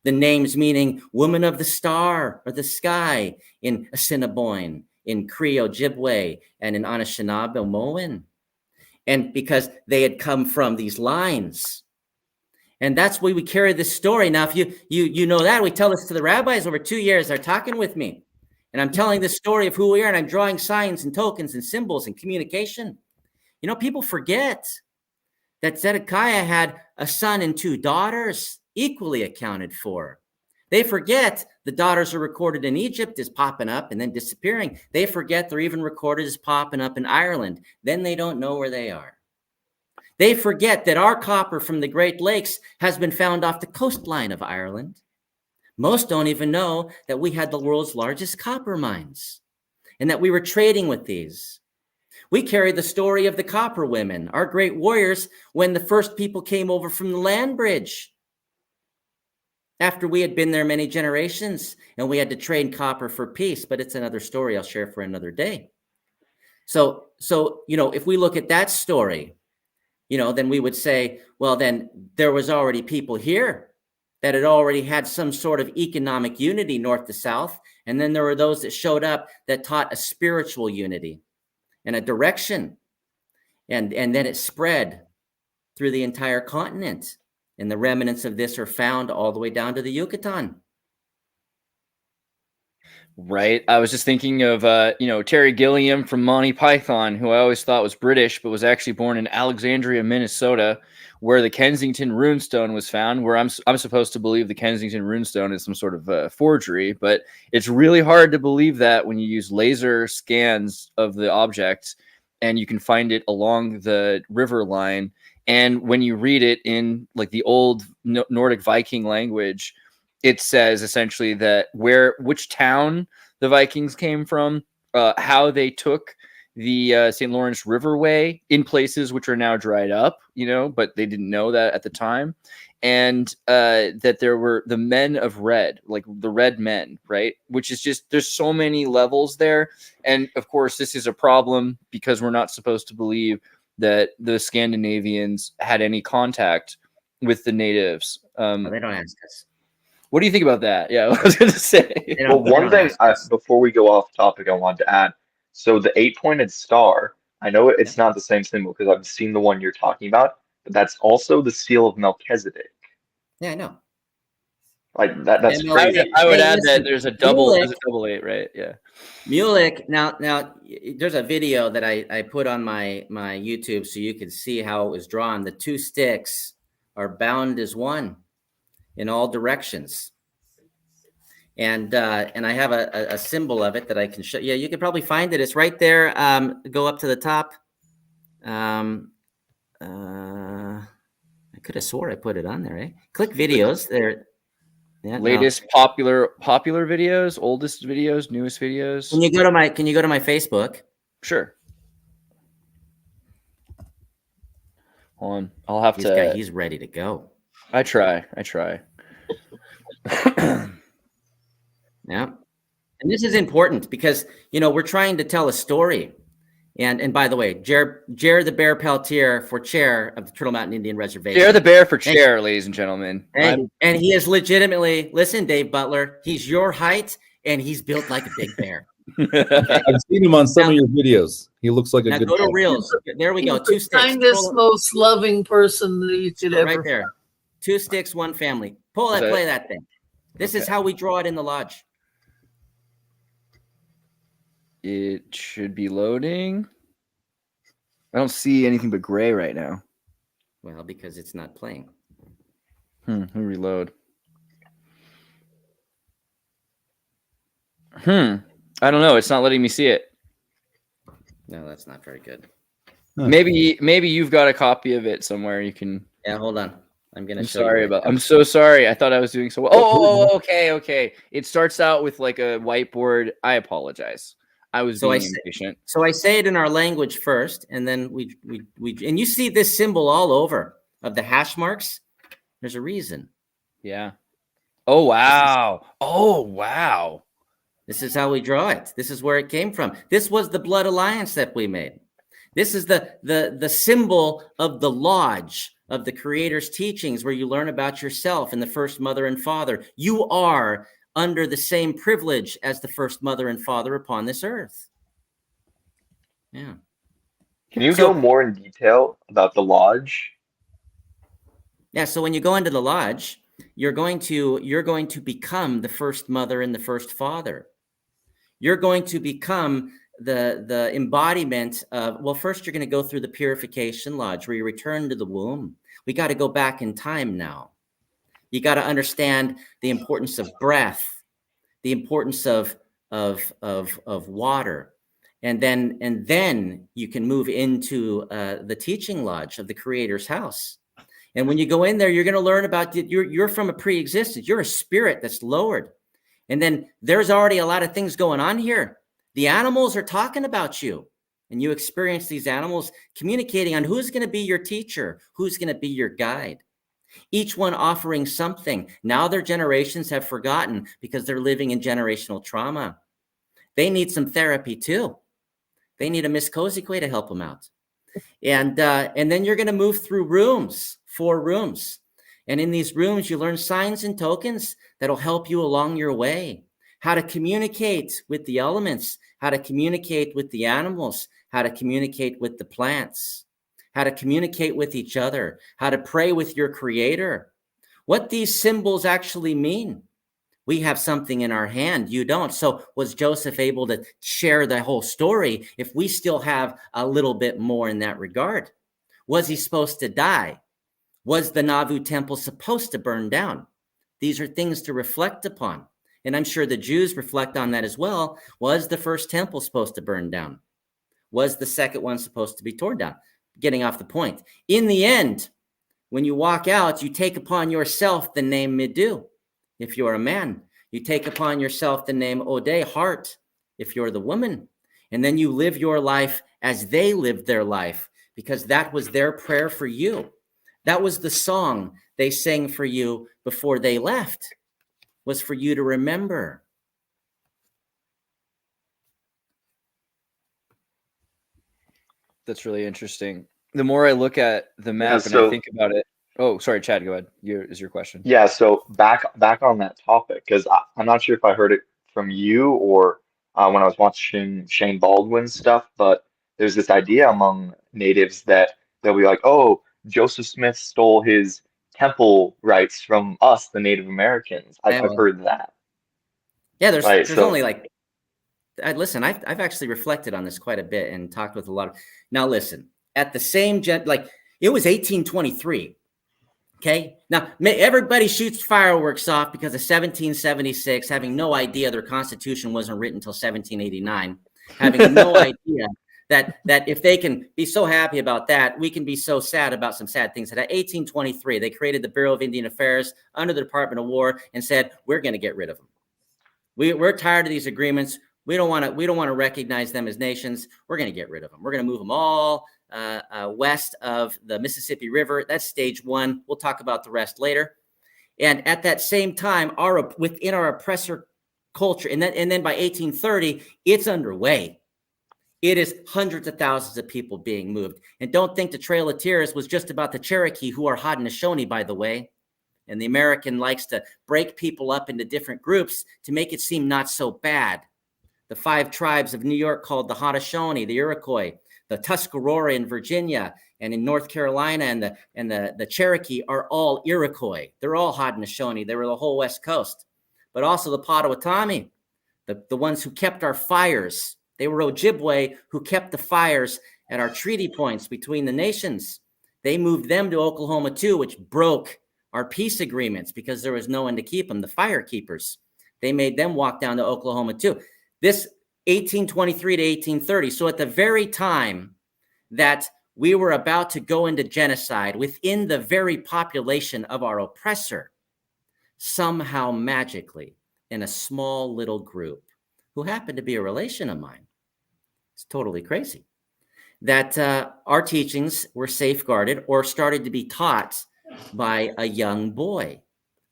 The names meaning woman of the star or the sky in Assiniboine, in Cree Ojibwe, and in Anishinaabe-Moan. And because they had come from these lines. And that's why we carry this story. Now, if you know that, we tell this to the rabbis over 2 years. They're talking with me. And I'm telling the story of who we are, and I'm drawing signs and tokens and symbols and communication. You know, people forget that Zedekiah had a son and 2 daughters equally accounted for. They forget the daughters are recorded in Egypt as popping up and then disappearing. They forget they're even recorded as popping up in Ireland. Then they don't know where they are. They forget that our copper from the Great Lakes has been found off the coastline of Ireland. Most don't even know that we had the world's largest copper mines and that we were trading with these. We carry the story of the copper women, our great warriors, when the first people came over from the land bridge. After we had been there many generations and we had to trade copper for peace, but it's another story I'll share for another day. So, you know, if we look at that story, you know, then we would say, well, then there was already people here that had already had some sort of economic unity north to south. And then there were those that showed up that taught a spiritual unity and a direction. And then it spread through the entire continent. And the remnants of this are found all the way down to the Yucatan. Right. I was just thinking of, you know, Terry Gilliam from Monty Python, who I always thought was British, but was actually born in Alexandria, Minnesota, where the Kensington runestone was found, where I'm supposed to believe the Kensington runestone is some sort of forgery, but it's really hard to believe that when you use laser scans of the object and you can find it along the river line. And when you read it in like the old Nordic Viking language, it says essentially that which town the Vikings came from, how they took the St. Lawrence Riverway in places which are now dried up, you know, but they didn't know that at the time. And that there were the men of red, like the red men, right? Which is just, there's so many levels there. And of course, this is a problem because we're not supposed to believe that the Scandinavians had any contact with the natives. Well, they don't ask us. What do you think about that? Yeah, I was going to say. Well, one thing before we go off topic, I wanted to add. So the 8-pointed star, I know it's not the same symbol because I've seen the one you're talking about, but that's also the seal of Melchizedek. Yeah, I know. Like that's And crazy. I would Hey, add listen, that there's a double Mulek- 8, right? Yeah. Mulek, now there's a video that I put on my YouTube so you can see how it was drawn. The 2 sticks are bound as one in all directions. And I have a symbol of it that I can show. Yeah, you can probably find it. It's right there. Go up to the top. I could have swore I put it on there, eh? Click videos there. Yeah, Latest popular videos, oldest videos, newest videos. Can you go to my Facebook? Sure. Hold on. I'll have He's ready to go. I try. Yeah. And this is important because, you know, we're trying to tell a story. And by the way, Jer the Bear Peltier for chair of the Turtle Mountain Indian Reservation. Jer the Bear for chair, ladies and gentlemen. And he is legitimately, listen, Dave Butler, he's your height and he's built like a big bear. Okay? I've seen him on some of your videos. He looks like a Now good go to guy. Reels. There we go. He's 2 the sticks. kindest, most loving person that you could ever Right there. 2 sticks, 1 family. Play that thing. This is how we draw it in the lodge. It should be loading. I don't see anything but gray right now. Well, because it's not playing. Let me reload. I don't know. It's not letting me see it. No, that's not very good. Maybe you've got a copy of it somewhere. You can. Yeah, hold on. I'm I'm so sorry. I thought I was doing so well. Okay. It starts out with like a whiteboard. I apologize. I was being impatient. So I say it in our language first, and then we and you see this symbol all over of the hash marks. There's a reason. Yeah. Oh wow. This is how we draw it. This is where it came from. This was the blood alliance that we made. This is the symbol of the lodge of the Creator's teachings, where you learn about yourself and the first mother and father. You are under the same privilege as the first mother and father upon this earth. Yeah. Can you go more in detail about the lodge? Yeah. So when you go into the lodge, you're going to become the first mother and the first father. You're going to become the embodiment of, well, first you're going to go through the purification lodge where you return to the womb. We got to go back in time now. You got to understand the importance of breath, the importance of water, and then you can move into the teaching lodge of the Creator's house. And when you go in there, you're going to learn about you're from a pre-existence. You're a spirit that's lowered, and then there's already a lot of things going on here. The animals are talking about you, and you experience these animals communicating on who's going to be your teacher, who's going to be your guide. Each one offering something. Now their generations have forgotten because they're living in generational trauma. They need some therapy too. They need a Miss Kozikwe to help them out. And then you're going to move through rooms, 4 rooms. And in these rooms, you learn signs and tokens that'll help you along your way. How to communicate with the elements, how to communicate with the animals, how to communicate with the plants, how to communicate with each other, how to pray with your Creator. What these symbols actually mean. We have something in our hand, you don't. So was Joseph able to share the whole story if we still have a little bit more in that regard? Was he supposed to die? Was the Nauvoo temple supposed to burn down? These are things to reflect upon. And I'm sure the Jews reflect on that as well. Was the first temple supposed to burn down? Was the second one supposed to be torn down? Getting off the point. In the end, when you walk out, you take upon yourself the name Midu. If you're a man, you take upon yourself the name Ode, heart, if you're the woman. And then you live your life as they lived their life, because that was their prayer for you. That was the song they sang for you before they left, was for you to remember. That's really interesting. The more I look at the map and I think about it. Oh, sorry, Chad, go ahead. Is your question? Yeah, so back on that topic, because I'm not sure if I heard it from you or when I was watching Shane Baldwin's stuff, but there's this idea among natives that they'll be like, oh, Joseph Smith stole his temple rights from us, the Native Americans. I've heard that. Yeah, there's only like, listen, I've actually reflected on this quite a bit and talked with a lot of, now listen, at the same, like it was 1823. Okay. Now everybody shoots fireworks off because of 1776, having no idea their constitution wasn't written until 1789, having no idea that if they can be so happy about that, we can be so sad about some sad things. At 1823, they created the Bureau of Indian Affairs under the Department of War and said, we're going to get rid of them. We're tired of these agreements. We don't want to recognize them as nations. We're going to get rid of them. We're going to move them all west of the Mississippi River. That's stage 1. We'll talk about the rest later. And at that same time, within our oppressor culture, and then by 1830, it's underway. It is hundreds of thousands of people being moved. And don't think the Trail of Tears was just about the Cherokee, who are Haudenosaunee, by the way. And the American likes to break people up into different groups to make it seem not so bad. The 5 tribes of New York called the Haudenosaunee, the Iroquois, the Tuscarora in Virginia, and in North Carolina, and the Cherokee are all Iroquois. They're all Haudenosaunee. They were the whole West Coast. But also the Potawatomi, the ones who kept our fires. They were Ojibwe who kept the fires at our treaty points between the nations. They moved them to Oklahoma too, which broke our peace agreements because there was no one to keep them, the fire keepers. They made them walk down to Oklahoma too. This 1823 to 1830. So at the very time that we were about to go into genocide within the very population of our oppressor, somehow magically in a small little group who happened to be a relation of mine, it's totally crazy, that our teachings were safeguarded or started to be taught by a young boy,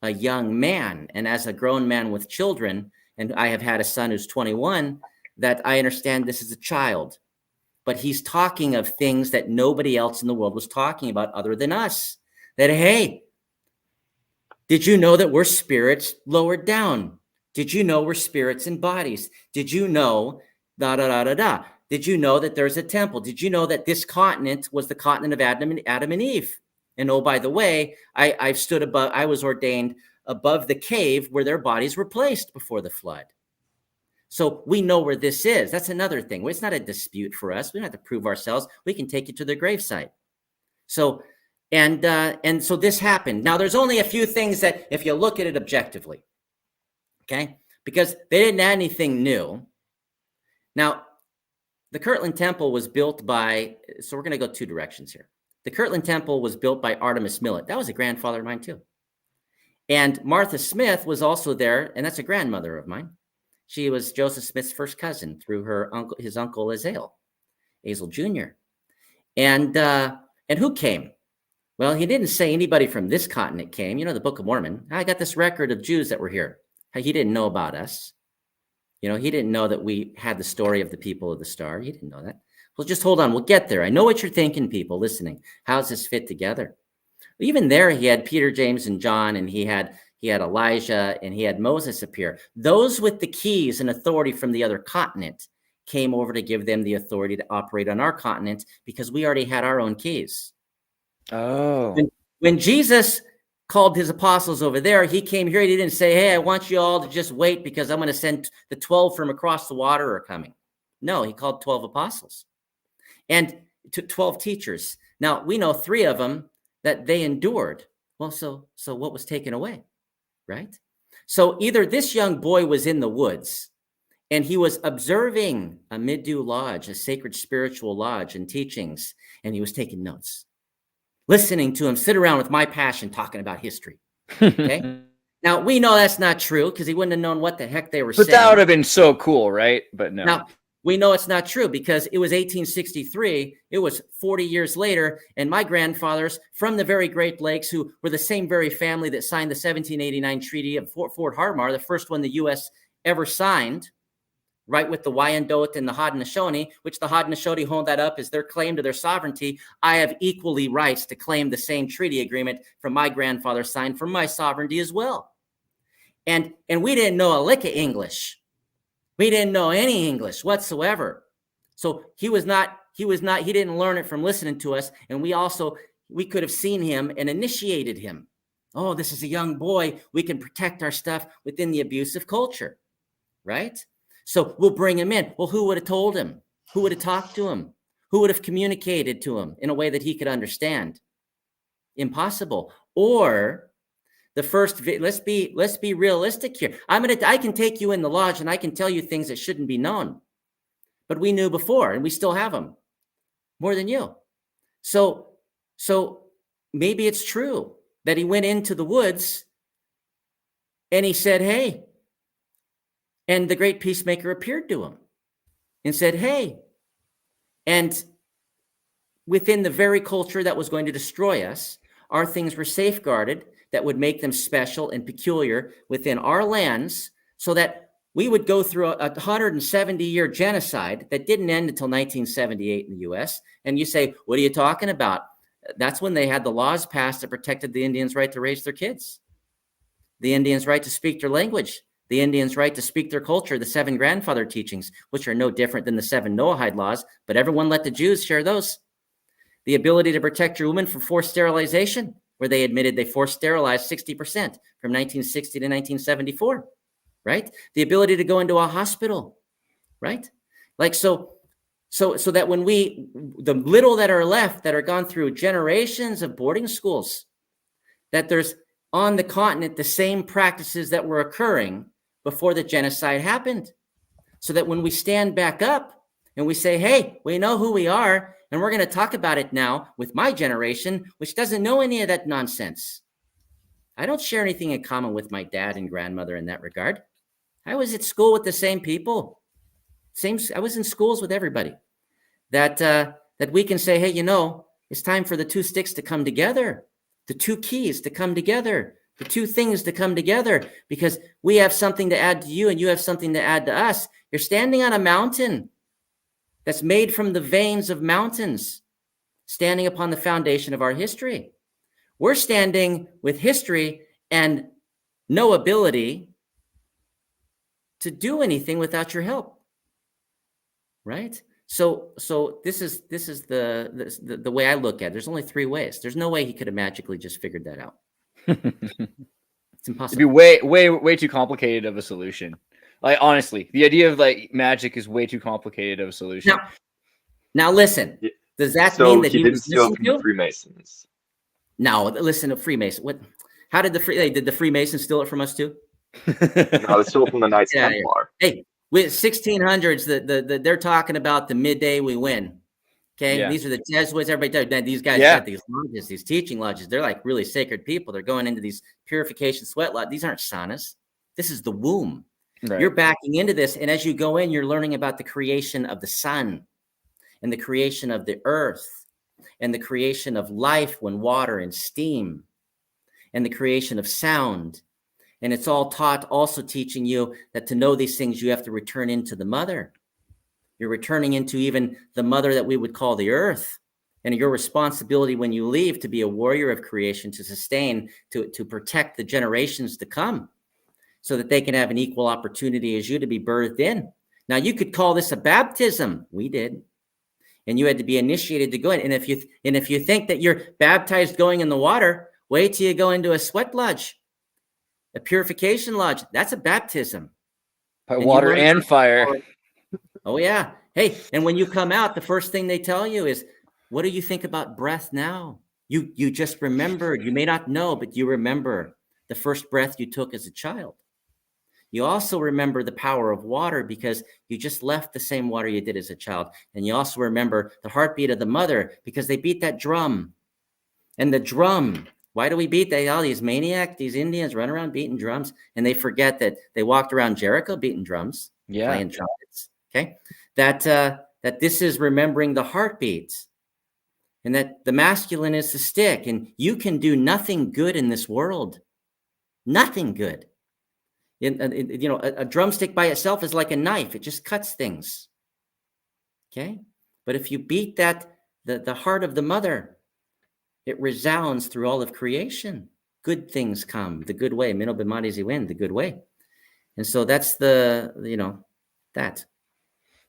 a young man. And as a grown man with children, and I have had a son who's 21, that I understand this is a child, but he's talking of things that nobody else in the world was talking about other than us. That, hey, did you know that we're spirits lowered down? Did you know we're spirits in bodies? Did you know da da da da da? Did you know that there's a temple? Did you know that this continent was the continent of Adam and Eve? And oh, by the way, I was ordained above the cave where their bodies were placed before the flood. So we know where this is. That's another thing. It's not a dispute for us. We don't have to prove ourselves. We can take you to the gravesite. So, and so this happened. Now, there's only a few things that, if you look at it objectively, okay, because they didn't add anything new. Now, the Kirtland Temple was built by, so we're going to go two directions here. The Kirtland Temple was built by Artemis Millet. That was a grandfather of mine too. And Martha Smith was also there, and that's a grandmother of mine. She was Joseph Smith's first cousin through his uncle Azazel Jr. And who came? Well, he didn't say anybody from this continent came. You know, the Book of Mormon. I got this record of Jews that were here. He didn't know about us. You know, he didn't know that we had the story of the people of the star. He didn't know that. Well, just hold on. We'll get there. I know what you're thinking, people listening. How does this fit together? Even there, he had Peter, James, and John, and he had Elijah, and he had Moses appear. Those with the keys and authority from the other continent came over to give them the authority to operate on our continent because we already had our own keys. Oh. When Jesus called his apostles over there, he came here. He didn't say, hey, I want you all to just wait because I'm going to send the 12 from across the water are coming. No, he called 12 apostles and 12 teachers. Now, we know 3 of them that they endured. Well, so what was taken away, right? So either this young boy was in the woods and he was observing a Middew lodge, a sacred spiritual lodge and teachings, and he was taking notes, listening to him sit around with my passion talking about history. Okay. Now, we know that's not true because he wouldn't have known what the heck they were saying. But that would have been so cool, right? But no. Now, we know it's not true because it was 1863. It was 40 years later. And my grandfathers from the very Great Lakes, who were the same very family that signed the 1789 Treaty of Fort Harmar, the first one the U.S. ever signed, right, with the Wyandot and the Haudenosaunee, which the Haudenosaunee hold that up as their claim to their sovereignty. I have equally rights to claim the same treaty agreement from my grandfather signed for my sovereignty as well. And we didn't know a lick of English. We didn't know any English whatsoever. So he didn't learn it from listening to us. And we could have seen him and initiated him. Oh, this is a young boy. We can protect our stuff within the abusive culture, right? So we'll bring him in. Well, who would have told him? Who would have talked to him? Who would have communicated to him in a way that he could understand? Impossible. Or the first, let's be realistic here. I can take you in the lodge and I can tell you things that shouldn't be known, but we knew before and we still have them more than you. So maybe it's true that he went into the woods and he said, hey, and the great peacemaker appeared to him and said, hey, and within the very culture that was going to destroy us, our things were safeguarded that would make them special and peculiar within our lands so that we would go through a 170-year genocide that didn't end until 1978 in the U.S. And you say, what are you talking about? That's when they had the laws passed that protected the Indians' right to raise their kids, the Indians' right to speak their language, the Indians' right to speak their culture, the 7 grandfather teachings, which are no different than the 7 Noahide laws, but everyone let the Jews share those. The ability to protect your women from forced sterilization, where they admitted they forced sterilized 60% from 1960 to 1974, right? The ability to go into a hospital, right? Like, so that when the little that are left that are gone through generations of boarding schools, that there's on the continent the same practices that were occurring before the genocide happened. so that when we stand back up and we say, hey, we know who we are, and we're going to talk about it now with my generation, which doesn't know any of that nonsense. I don't share anything in common with my dad and grandmother in that regard. I was at school with the same people. I was in schools with everybody. That we can say, hey, you know, it's time for the two sticks to come together, the two keys to come together, the two things to come together, because we have something to add to you and you have something to add to us. You're standing on a mountain that's made from the veins of mountains, standing upon the foundation of our history. We're standing with history and no ability to do anything without your help, right? So this is the way I look at it. There's only three ways. There's no way he could have magically just figured that out. It's impossible. It'd be way too complicated of a solution. Like, honestly, the idea of like magic is way too complicated of a solution. Now listen, does that So mean that he he didn't was steal listening from the to? Freemasons. No, listen to Freemason. What? How did the Freemasons steal it from us too? No, they stole from the Knights Yeah, Templar. Hey, with 1600s, they're talking about the midewiwin. Okay, Yeah. These are the Jesuits. Everybody, these guys got these lodges, these teaching lodges. They're like really sacred people. They're going into these purification sweat lodges. These aren't saunas. This is the womb. Right. You're backing into this, and as you go in, you're learning about the creation of the sun, and the creation of the earth, and the creation of life when water and steam, and the creation of sound. And it's all taught, also teaching you that to know these things, you have to return into the mother. You're returning into even the mother that we would call the earth. And your responsibility when you leave to be a warrior of creation, to sustain, to protect the generations to come, so that they can have an equal opportunity as you to be birthed in. Now, you could call this a baptism. We did. And you had to be initiated to go in. And if you think that you're baptized going in the water, wait till you go into a sweat lodge, a purification lodge. That's a baptism. By water and fire. Oh, yeah. Hey, and when you come out, the first thing they tell you is, what do you think about breath now? You just remembered. You may not know, but you remember the first breath you took as a child. You also remember the power of water because you just left the same water you did as a child. And you also remember the heartbeat of the mother because they beat that drum. And the drum, why do we beat that? All these maniacs, these Indians run around beating drums, and they forget that they walked around Jericho beating drums, playing trumpets. Okay, that this is remembering the heartbeats, and that the masculine is the stick, and you can do nothing good in this world, nothing good. A drumstick by itself is like a knife; it just cuts things. Okay, but if you beat the heart of the mother, it resounds through all of creation. Good things come the good way. Midewiwin, the good way. And so that's that.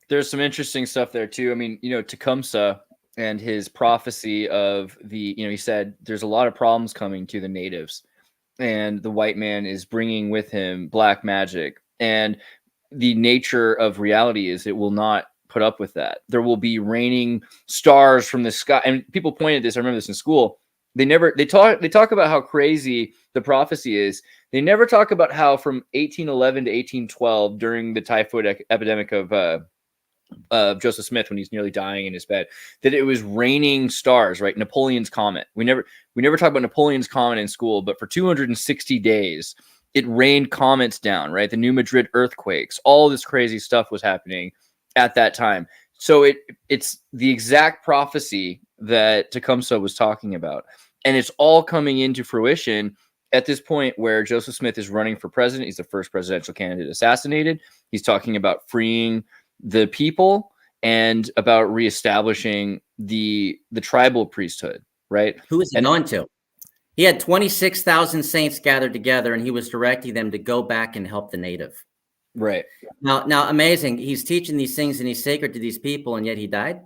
There's some interesting stuff there too. I mean, Tecumseh and his prophecy of he said there's a lot of problems coming to the natives, and the white man is bringing with him black magic. And the nature of reality is it will not put up with that. There will be raining stars from the sky. And people pointed this, I remember this in school. They talk about how crazy the prophecy is. They never talk about how from 1811 to 1812, during the typhoid epidemic of Joseph Smith, when he's nearly dying in his bed, that it was raining stars, right? Napoleon's comet. We never talk about Napoleon's comet in school, but for 260 days, it rained comets down, right? The New Madrid earthquakes, all this crazy stuff was happening at that time. So it's the exact prophecy that Tecumseh was talking about. And it's all coming into fruition at this point where Joseph Smith is running for president. He's the first presidential candidate assassinated. He's talking about freeing the people and about reestablishing the tribal priesthood, right? Who is he going to? He had 26,000 saints gathered together, and he was directing them to go back and help the native. Right. Now, amazing. He's teaching these things, and he's sacred to these people, and yet he died.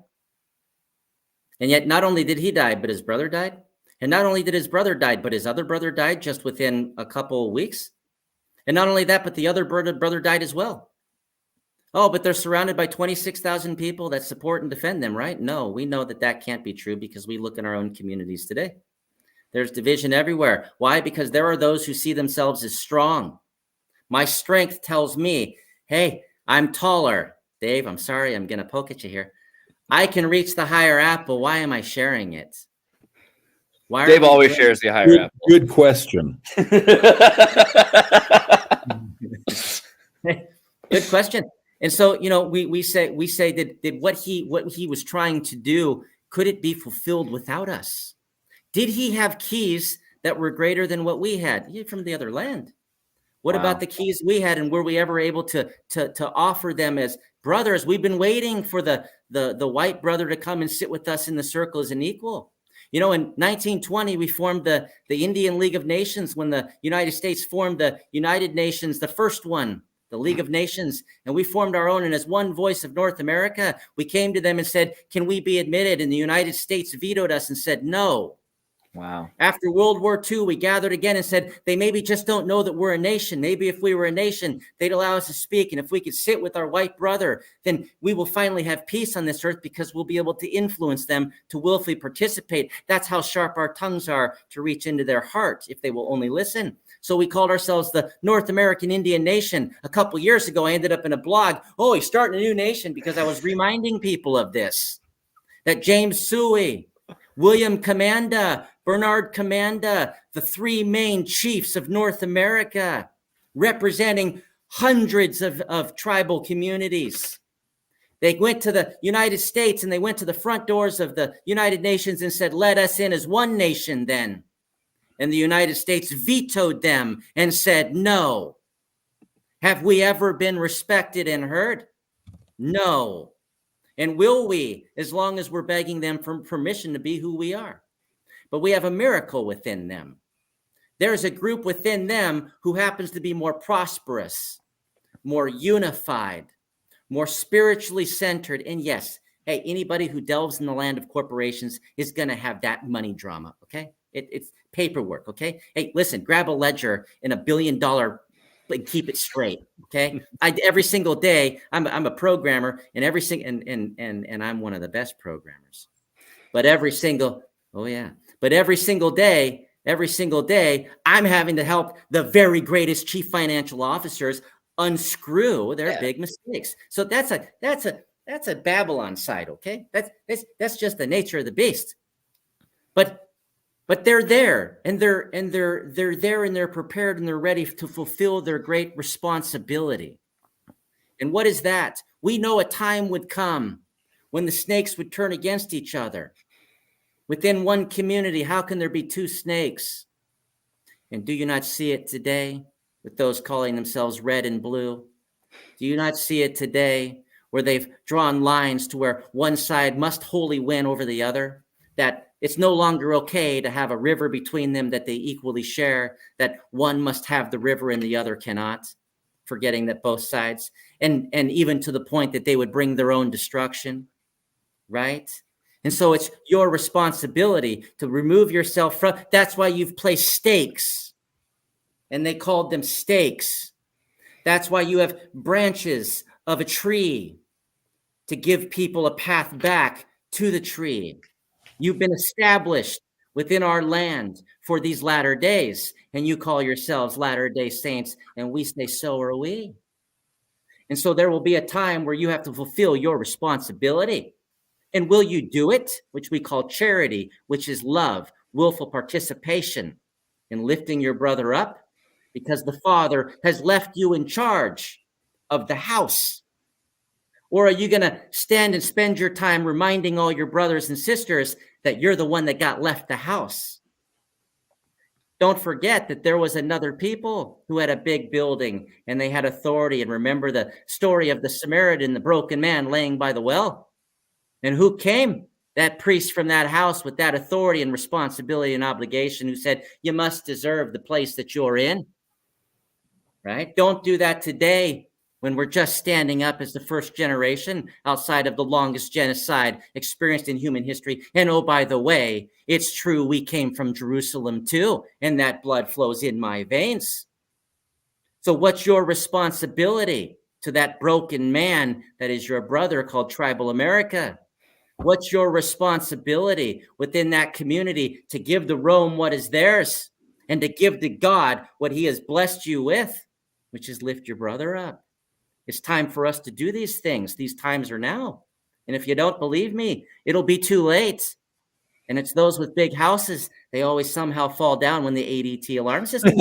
And yet not only did he die, but his brother died. And not only did his brother die, but his other brother died just within a couple of weeks. And not only that, but the other brother died as well. Oh, but they're surrounded by 26,000 people that support and defend them, right? No, we know that can't be true because we look in our own communities today. There's division everywhere. Why? Because there are those who see themselves as strong. My strength tells me, hey, I'm taller. Dave, I'm sorry, I'm going to poke at you here. I can reach the higher apple. Why am I sharing it? Why Dave always shares the higher apple. Good question. Good question. And so, we say that what he was trying to do, could it be fulfilled without us? Did he have keys that were greater than what we had from the other land? What about the keys we had, and were we ever able to offer them as brothers? We've been waiting for the white brother to come and sit with us in the circle as an equal. In 1920, we formed the Indian League of Nations when the United States formed the United Nations, the first one, the League of Nations, and we formed our own. And as one voice of North America, we came to them and said, can we be admitted? And the United States vetoed us and said, no. Wow. After World War II, we gathered again and said, they maybe just don't know that we're a nation. Maybe if we were a nation, they'd allow us to speak. And if we could sit with our white brother, then we will finally have peace on this earth, because we'll be able to influence them to willfully participate. That's how sharp our tongues are to reach into their heart if they will only listen. So we called ourselves the North American Indian Nation. A couple years ago, I ended up in a blog. Oh, he's starting a new nation, because I was reminding people of this, that James Suey, William Commanda, Bernard Commanda, the three main chiefs of North America, representing hundreds of tribal communities. They went to the United States, and they went to the front doors of the United Nations and said, let us in as one nation then. And the United States vetoed them and said, no. Have we ever been respected and heard? No. And will we, as long as we're begging them for permission to be who we are? But we have a miracle within them. There's a group within them who happens to be more prosperous, more unified, more spiritually centered. And yes, hey, anybody who delves in the land of corporations is going to have that money drama, okay? It's paperwork, okay? Hey, listen, grab a ledger in $1 billion, and keep it straight, okay? Every single day, I'm a programmer, and and I'm one of the best programmers. But every single day, I'm having to help the very greatest chief financial officers unscrew their big mistakes. So that's a Babylon side, okay? That's just the nature of the beast. But they're there, and they're there, and they're prepared, and they're ready to fulfill their great responsibility. And what is that? We know a time would come when the snakes would turn against each other. Within one community, how can there be two snakes? And do you not see it today with those calling themselves red and blue? Do you not see it today where they've drawn lines to where one side must wholly win over the other? That it's no longer okay to have a river between them that they equally share, that one must have the river and the other cannot, forgetting that both sides, and even to the point that they would bring their own destruction, right? And so it's your responsibility to remove yourself from, that's why you've placed stakes, and they called them stakes. That's why you have branches of a tree to give people a path back to the tree. You've been established within our land for these latter days, and you call yourselves Latter-day Saints, and we say, so are we. And so there will be a time where you have to fulfill your responsibility. And will you do it? Which we call charity, which is love, willful participation in lifting your brother up, because the Father has left you in charge of the house. Or are you going to stand and spend your time reminding all your brothers and sisters that you're the one that got left the house? Don't forget that there was another people who had a big building and they had authority. And remember the story of the Samaritan, the broken man laying by the well. And who came? That priest from that house with that authority and responsibility and obligation, who said, you must deserve the place that you're in. Right? Don't do that today, when we're just standing up as the first generation outside of the longest genocide experienced in human history. And oh, by the way, it's true, we came from Jerusalem too, and that blood flows in my veins. So what's your responsibility to that broken man that is your brother called Tribal America? What's your responsibility within that community to give to Rome what is theirs, and to give to God what he has blessed you with, which is lift your brother up? It's time for us to do these things. These times are now. And if you don't believe me, it'll be too late. And it's those with big houses. They always somehow fall down when the ADT alarm system.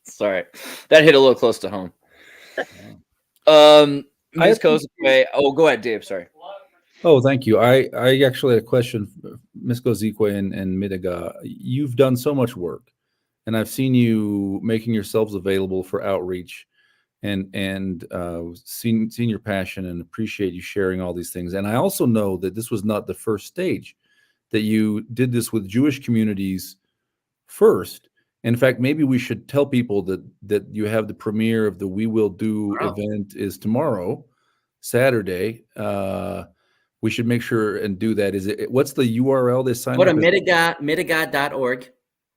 Sorry, that hit a little close to home. Ms. Kozikwe. Oh, go ahead, Dave. Sorry. Oh, thank you. I actually had a question, Ms. Kozikwe and Midegah. You've done so much work, and I've seen you making yourselves available for outreach, and seen your passion and appreciate you sharing all these things. And I also know that this was not the first stage, that you did this with Jewish communities first. In fact, maybe we should tell people that you have the premiere of the We Will Do event is tomorrow, Saturday. We should make sure and do that. What's the URL they sign up? Go to midewiwin.org.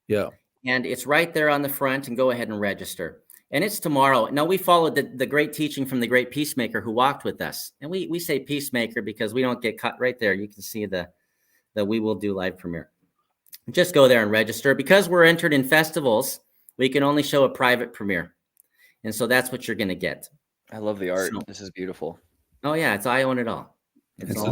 Yeah. And it's right there on the front, and go ahead and register. And it's tomorrow. Now, we followed the great teaching from the great Peacemaker who walked with us. And we say Peacemaker because we don't get cut right there. You can see the We Will Do live premiere. Just go there and register. Because we're entered in festivals, we can only show a private premiere. And so that's what you're going to get. I love the art. This is beautiful. Oh, yeah. I own it all. So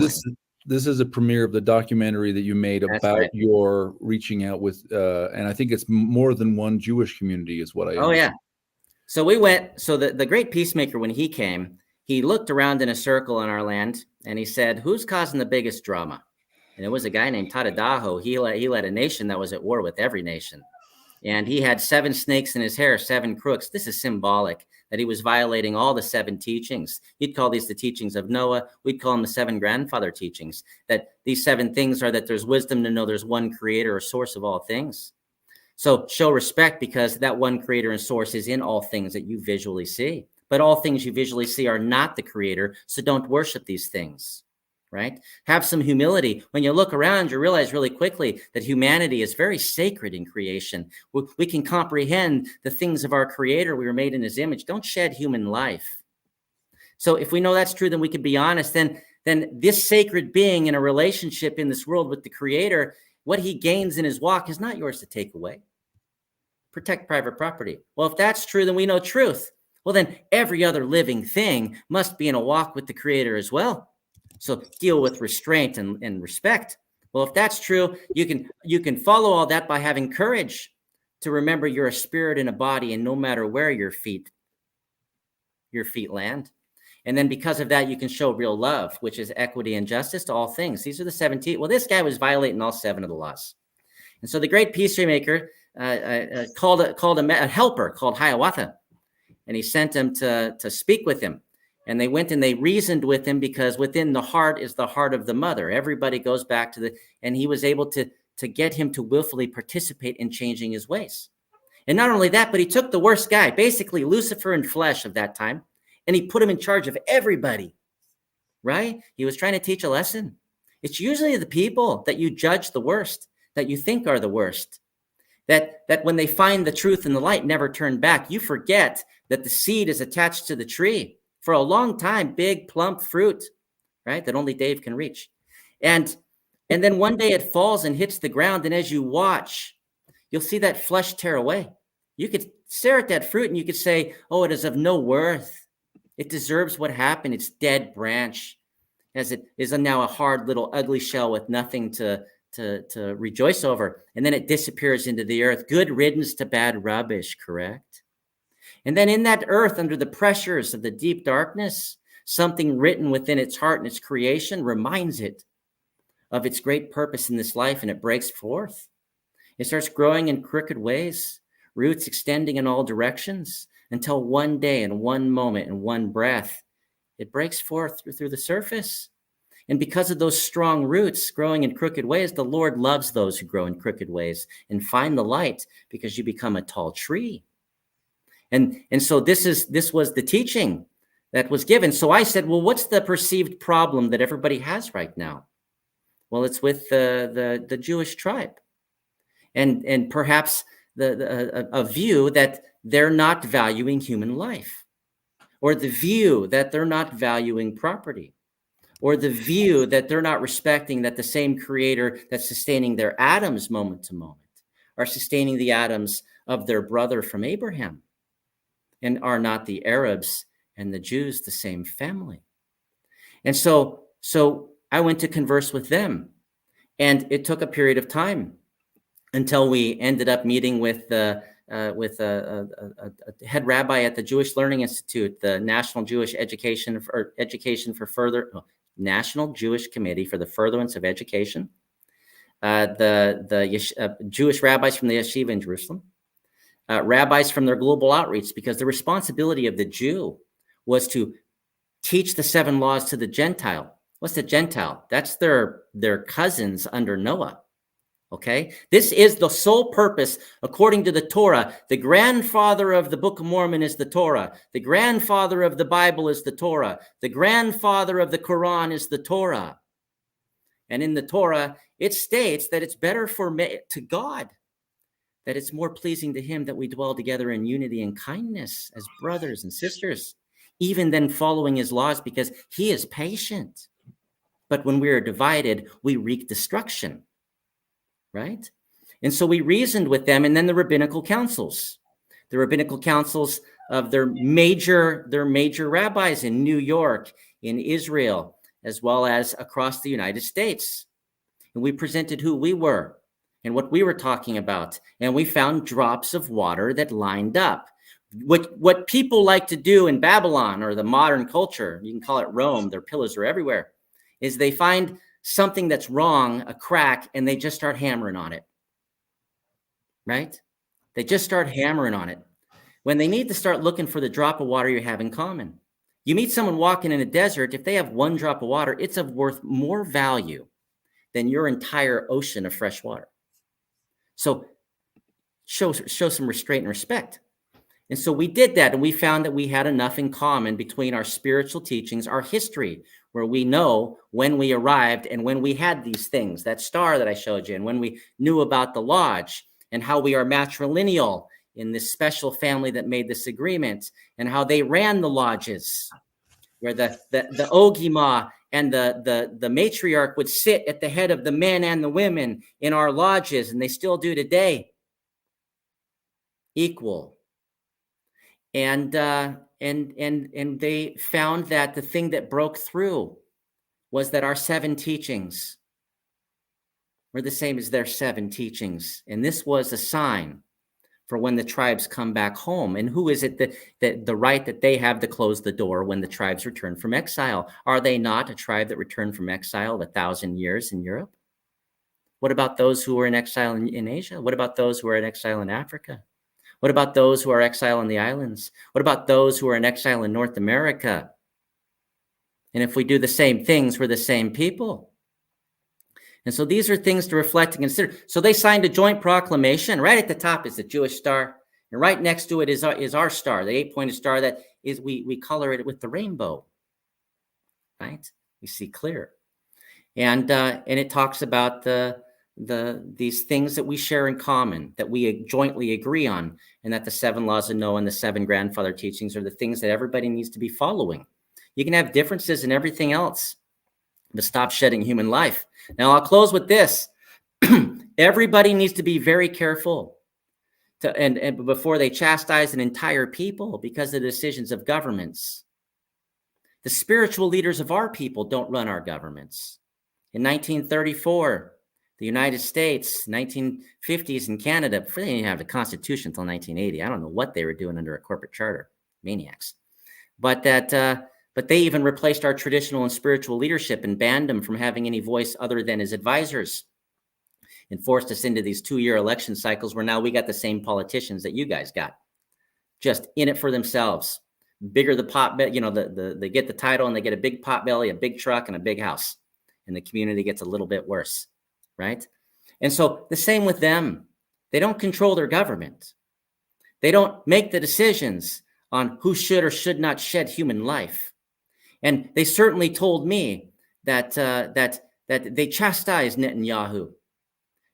this is a premiere of the documentary that you made about your reaching out with, and I think it's more than one Jewish community is what I understand. Oh, yeah. So we went, so the great Peacemaker, when he came, he looked around in a circle on our land, and he said, who's causing the biggest drama? And it was a guy named Tadadaho. He led a nation that was at war with every nation. And he had 7 snakes in his hair, 7 crooks. This is symbolic that he was violating all the 7 teachings. You'd call these the teachings of Noah. We'd call them the 7 grandfather teachings, that these 7 things are that there's wisdom to know there's one creator or source of all things. So show respect, because that one creator and source is in all things that you visually see. But all things you visually see are not the creator, so don't worship these things. Right? Have some humility. When you look around, you realize really quickly that humanity is very sacred in creation. We can comprehend the things of our creator. We were made in his image. Don't shed human life. So if we know that's true, then we can be honest. Then this sacred being in a relationship in this world with the creator, what he gains in his walk is not yours to take away. Protect private property. Well, if that's true, then we know truth. Well, then every other living thing must be in a walk with the creator as well. So deal with restraint and respect. Well, if that's true, you can follow all that by having courage to remember you're a spirit in a body, and no matter where your feet land. And then because of that, you can show real love, which is equity and justice to all things. These are the 17. Well, this guy was violating all 7 of the laws. And so the great Peacemaker called a helper called Hiawatha, and he sent him to speak with him. And they went and they reasoned with him, because within the heart is the heart of the mother. Everybody goes back to and he was able to get him to willfully participate in changing his ways. And not only that, but he took the worst guy, basically Lucifer in flesh of that time, and he put him in charge of everybody, right? He was trying to teach a lesson. It's usually the people that you judge the worst, that you think are the worst, that when they find the truth and the light, never turn back. You forget that the seed is attached to the tree. For a long time, big, plump fruit, right, that only Dave can reach. And then one day it falls and hits the ground, and as you watch, you'll see that flesh tear away. You could stare at that fruit and you could say, oh, it is of no worth. It deserves what happened. It's dead branch, as it is now a hard little ugly shell with nothing to rejoice over. And then it disappears into the earth. Good riddance to bad rubbish, correct? And then in that earth, under the pressures of the deep darkness, something written within its heart and its creation reminds it of its great purpose in this life, and it breaks forth. It starts growing in crooked ways, roots extending in all directions, until one day, in one moment, in one breath, it breaks forth through the surface. And because of those strong roots growing in crooked ways, the Lord loves those who grow in crooked ways and find the light, because you become a tall tree. And so this was the teaching that was given. So I said, well, what's the perceived problem that everybody has right now? Well, it's with the Jewish tribe, and perhaps a view that they're not valuing human life, or the view that they're not valuing property, or the view that they're not respecting that the same creator that's sustaining their atoms moment to moment are sustaining the atoms of their brother from Abraham, and are not the Arabs and the Jews the same family. And so I went to converse with them, and it took a period of time until we ended up meeting with a head rabbi at the Jewish Learning Institute, the National Jewish National Jewish Committee for the Furtherance of Education, the Jewish rabbis from the yeshiva in Jerusalem, rabbis from their global outreach, because the responsibility of the Jew was to teach the 7 laws to the Gentile. What's the Gentile? That's their cousins under Noah. Okay, this is the sole purpose, according to the Torah. The grandfather of the Book of Mormon is the Torah. The grandfather of the Bible is the Torah. The grandfather of the Quran is the Torah. And in the Torah, it states that it's better to God, that it's more pleasing to him that we dwell together in unity and kindness as brothers and sisters, even than following his laws, because he is patient. But when we are divided, we wreak destruction. Right? And so we reasoned with them, and then the rabbinical councils of their major rabbis in New York, in Israel, as well as across the United States. And we presented who we were and what we were talking about. And we found drops of water that lined up. What people like to do in Babylon, or the modern culture, you can call it Rome, their pillars are everywhere, is they find something that's wrong, a crack, and they just start hammering on it, right? They just start hammering on it when they need to start looking for the drop of water you have in common. You meet someone walking in a desert, if they have 1 drop of water, it's of worth more value than your entire ocean of fresh water. So show some restraint and respect. And so we did that, and we found that we had enough in common between our spiritual teachings, our history, where we know when we arrived and when we had these things, that star that I showed you, and when we knew about the lodge, and how we are matrilineal in this special family that made this agreement, and how they ran the lodges, where the Ogima and the matriarch would sit at the head of the men and the women in our lodges, and they still do today. Equal. And they found that the thing that broke through was that our 7 teachings were the same as their 7 teachings. And this was a sign for when the tribes come back home. And who is it that the right that they have to close the door when the tribes return from exile? Are they not a tribe that returned from exile 1,000 years in Europe? What about those who were in exile in Asia? What about those who are in exile in Africa? What about those who are exile in the islands? What about those who are in exile in North America? And if we do the same things, we're the same people. And so these are things to reflect and consider. So they signed a joint proclamation. Right at the top is the Jewish star. And right next to it is our star, the 8-pointed star that is, we color it with the rainbow. Right? We see clear. And it talks about these things that we share in common, that we jointly agree on, and that the 7 laws of Noah and the 7 grandfather teachings are the things that everybody needs to be following. You can have differences in everything else, but stop shedding human life. Now, I'll close with this. Everybody needs to be very careful and before they chastise an entire people because of the decisions of governments. The spiritual leaders of our people don't run our governments. In 1934, the United States, 1950s in Canada, before they didn't have the Constitution until 1980. I don't know what they were doing under a corporate charter, maniacs. But they even replaced our traditional and spiritual leadership and banned them from having any voice other than as advisors, and forced us into these 2-year election cycles where now we got the same politicians that you guys got, just in it for themselves. Bigger the pot, they get the title and they get a big pot belly, a big truck, and a big house, and the community gets a little bit worse. Right? And so the same with them. They don't control their government. They don't make the decisions on who should or should not shed human life. And they certainly told me that they chastise Netanyahu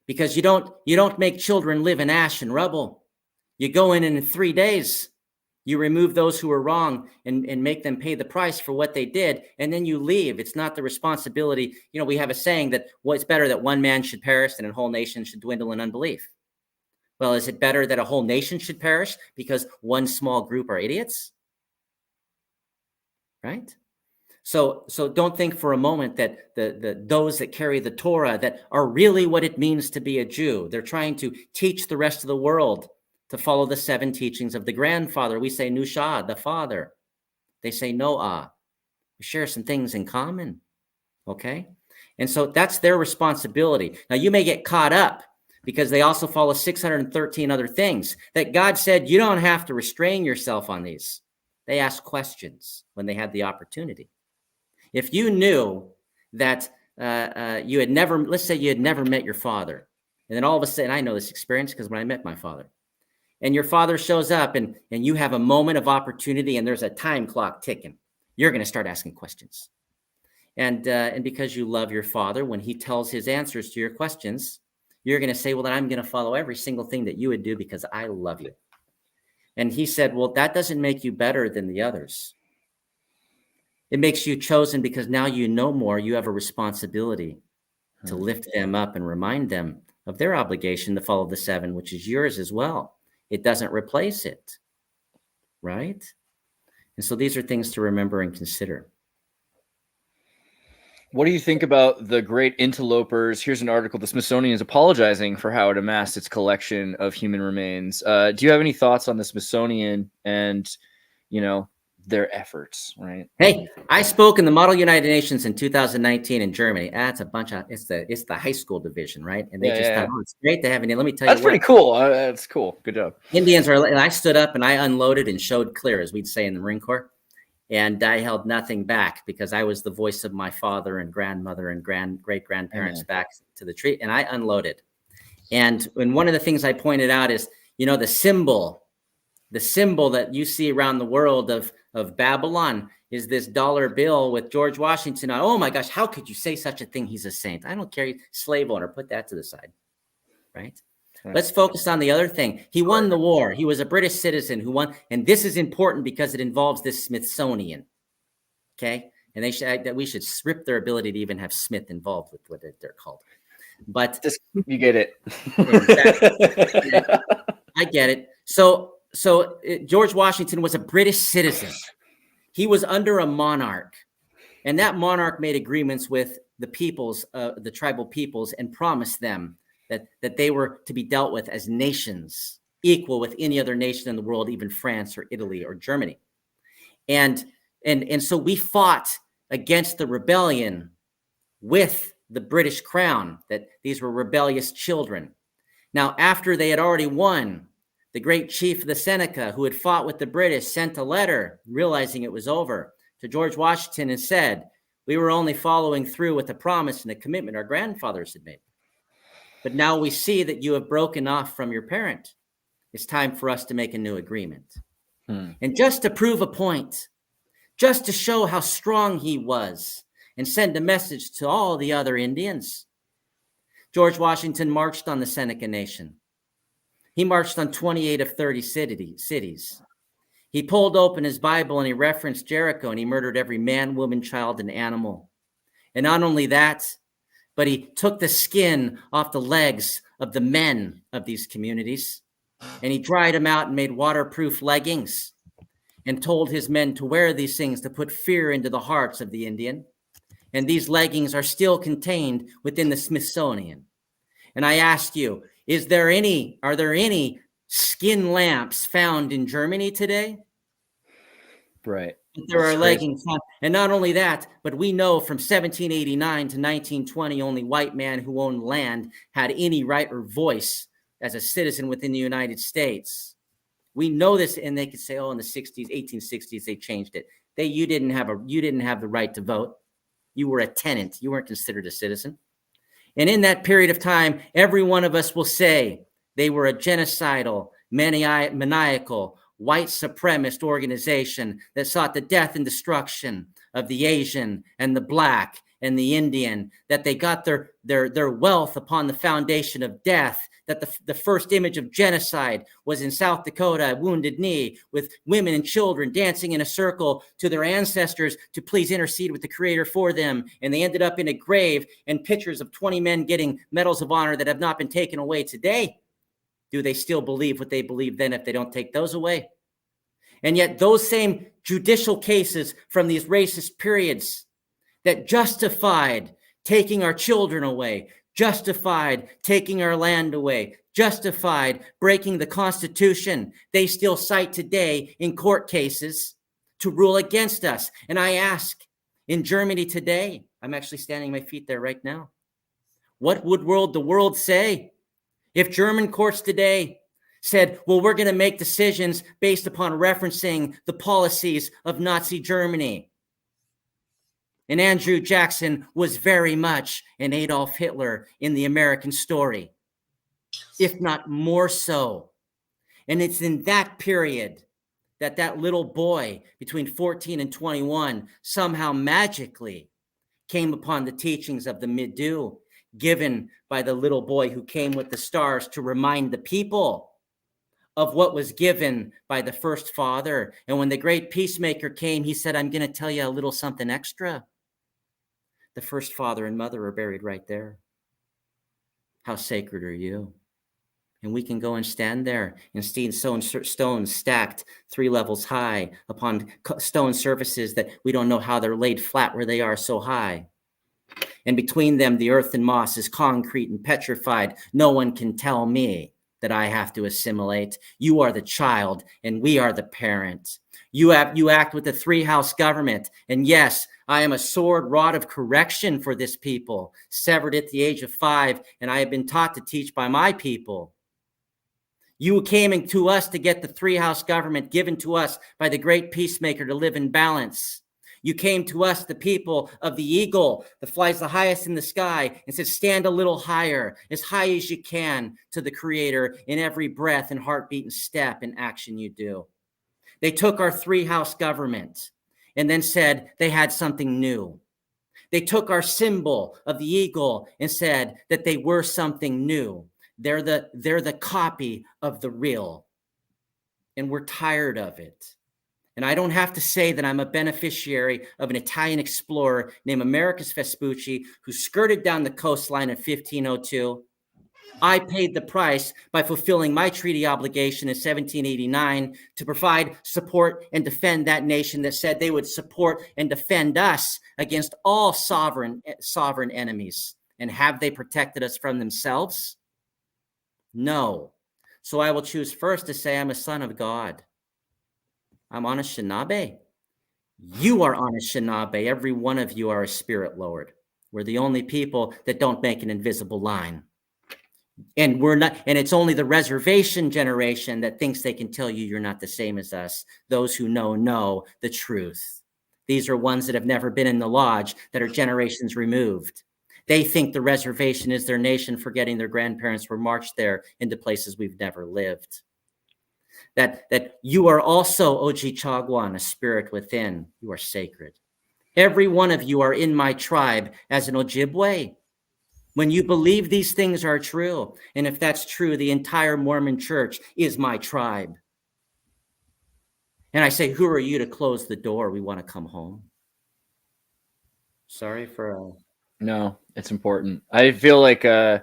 because you don't make children live in ash and rubble. You go in 3 days. You remove those who are wrong and make them pay the price for what they did, and then you leave. It's not the responsibility. We have a saying that it's better that one man should perish than a whole nation should dwindle in unbelief. Well, is it better that a whole nation should perish because one small group are idiots? right? So don't think for a moment that those that carry the Torah that are really what it means to be a Jew. They're trying to teach the rest of the world to follow the 7 teachings of the grandfather. We say Nusha, the father. They say Noah. We share some things in common, okay? And so that's their responsibility. Now, you may get caught up because they also follow 613 other things that God said you don't have to restrain yourself on these. They ask questions when they had the opportunity. If you knew that you had never, let's say you had never met your father, and then all of a sudden, I know this experience because when I met my father, and your father shows up and you have a moment of opportunity and there's a time clock ticking, you're going to start asking questions. And because you love your father, when he tells his answers to your questions, you're going to say, well, then I'm going to follow every single thing that you would do because I love you. And he said, well, that doesn't make you better than the others. It makes you chosen because now you know more. You have a responsibility to lift them up and remind them of their obligation to follow the 7, which is yours as well. It doesn't replace it, right? And so these are things to remember and consider. What do you think about the great interlopers? Here's an article. The Smithsonian is apologizing for how it amassed its collection of human remains. Do you have any thoughts on the Smithsonian and, their efforts, right? Hey, I spoke in the Model United Nations in 2019 in Germany. That's a bunch of, it's the high school division, right? And they thought, oh, it's great to have Indian. Let me tell you that's pretty cool. That's cool. Good job. Indians are, and I stood up and I unloaded and showed clear, as we'd say in the Marine Corps. And I held nothing back because I was the voice of my father and grandmother and great-grandparents back to the tree. And I unloaded. And one of the things I pointed out is, the symbol that you see around the world of Babylon is this dollar bill with George Washington on. Oh my gosh, how could you say such a thing? He's a saint. I don't care. Slave owner, put that to the side, right? Let's focus on the other thing. He won the war. He was a British citizen who won. And this is important because it involves this Smithsonian. Okay. And we should strip their ability to even have Smith involved with what they're called. But you get it. Exactly. I get it. So George Washington was a British citizen. He was under a monarch. And that monarch made agreements with the peoples, the tribal peoples, and promised them that they were to be dealt with as nations, equal with any other nation in the world, even France or Italy or Germany. And so we fought against the rebellion with the British crown, that these were rebellious children. Now, after they had already won, the great chief of the Seneca, who had fought with the British, sent a letter, realizing it was over, to George Washington and said, we were only following through with the promise and the commitment our grandfathers had made. But now we see that you have broken off from your parent. It's time for us to make a new agreement. And just to prove a point, just to show how strong he was and send a message to all the other Indians, George Washington marched on the Seneca Nation. He marched on 28 of 30 cities. He pulled open his Bible and he referenced Jericho and he murdered every man, woman, child, and animal. And not only that, but he took the skin off the legs of the men of these communities and he dried them out and made waterproof leggings and told his men to wear these things to put fear into the hearts of the Indian. And these leggings are still contained within the Smithsonian. And I ask you, are there any skin lamps found in Germany today? Right. There are leggings found. And not only that, but we know from 1789 to 1920, only white man who owned land had any right or voice as a citizen within the United States. We know this, and they could say, oh, in the 60s, 1860s, they changed it. You didn't have the right to vote. You were a tenant. You weren't considered a citizen. And in that period of time, every one of us will say they were a genocidal, maniacal, white supremacist organization that sought the death and destruction of the Asian and the Black and the Indian, that they got their wealth upon the foundation of death, that the first image of genocide was in South Dakota, Wounded Knee, with women and children dancing in a circle to their ancestors to please intercede with the Creator for them. And they ended up in a grave and pictures of 20 men getting medals of honor that have not been taken away today. Do they still believe what they believed then if they don't take those away? And yet those same judicial cases from these racist periods that justified taking our children away, justified taking our land away, justified breaking the Constitution, they still cite today in court cases to rule against us. And I ask, in Germany today, I'm actually standing on my feet there right now, what would the world say if German courts today said, well, we're going to make decisions based upon referencing the policies of Nazi Germany? And Andrew Jackson was very much an Adolf Hitler in the American story, if not more so. And it's in that period that that little boy between 14 and 21 somehow magically came upon the teachings of the Midegah given by the little boy who came with the stars to remind the people of what was given by the first father. And when the great peacemaker came, he said, I'm going to tell you a little something extra. The first father and mother are buried right there. How sacred are you? And we can go and stand there and see stones stacked 3 levels high upon stone surfaces that we don't know how they're laid flat where they are so high. And between them, the earth and moss is concrete and petrified. No one can tell me that I have to assimilate. You are the child and we are the parent. You act with the 3-house government. And yes, I am a sword rod of correction for this people, severed at the age of 5, and I have been taught to teach by my people. You came to us to get the 3-house government given to us by the great peacemaker to live in balance. You came to us, the people of the eagle that flies the highest in the sky, and said, stand a little higher, as high as you can to the Creator in every breath and heartbeat and step and action you do. They took our 3-house government and then said they had something new. They took our symbol of the eagle and said that they were something new. They're the copy of the real. And we're tired of it. And I don't have to say that I'm a beneficiary of an Italian explorer named Americus Vespucci who skirted down the coastline in 1502. I paid the price by fulfilling my treaty obligation in 1789 to provide support and defend that nation that said they would support and defend us against all sovereign enemies. And have they protected us from themselves? No. So I will choose first to say I'm a son of God. I'm Anishinaabe. You are Anishinaabe. Every one of you are a spirit lord. We're the only people that don't make an invisible line. And we're not, and it's only the reservation generation that thinks they can tell you you're not the same as us. Those who know the truth. These are ones that have never been in the lodge, that are generations removed. They think the reservation is their nation, forgetting their grandparents were marched there into places we've never lived. That you are also Ojibwe, a spirit within. You are sacred. Every one of you are in my tribe as an Ojibwe. When you believe these things are true, and if that's true, the entire Mormon church is my tribe. And I say, who are you to close the door? We want to come home. Sorry for... No, it's important. I feel like I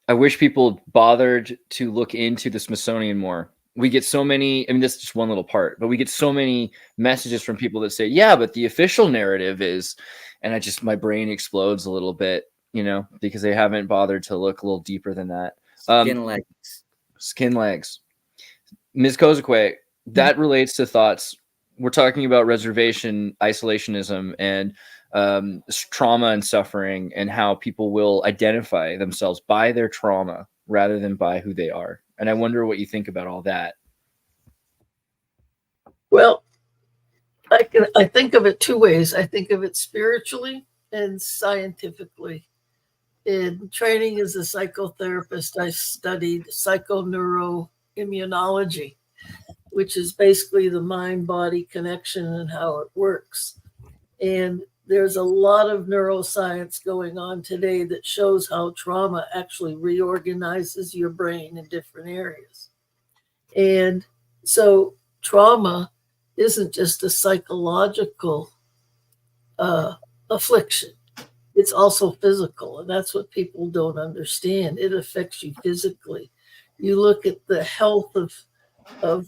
wish people bothered to look into the Smithsonian more. We get so many, I mean, this is just one little part, but we get so many messages from people that say, yeah, but the official narrative is, and my brain explodes a little bit, you know, because they haven't bothered to look a little deeper than that. Skin legs. Ms. Kozakwe, that relates to thoughts. We're talking about reservation, isolationism, and trauma and suffering, and how people will identify themselves by their trauma rather than by who they are. And I wonder what you think about all that. Well, I think of it 2 ways. I think of it spiritually and scientifically. In training as a psychotherapist, I studied psychoneuroimmunology, which is basically the mind-body connection and how it works. And there's a lot of neuroscience going on today that shows how trauma actually reorganizes your brain in different areas. And so trauma isn't just a psychological affliction. It's also physical, and that's what people don't understand. It affects you physically. You look at the health of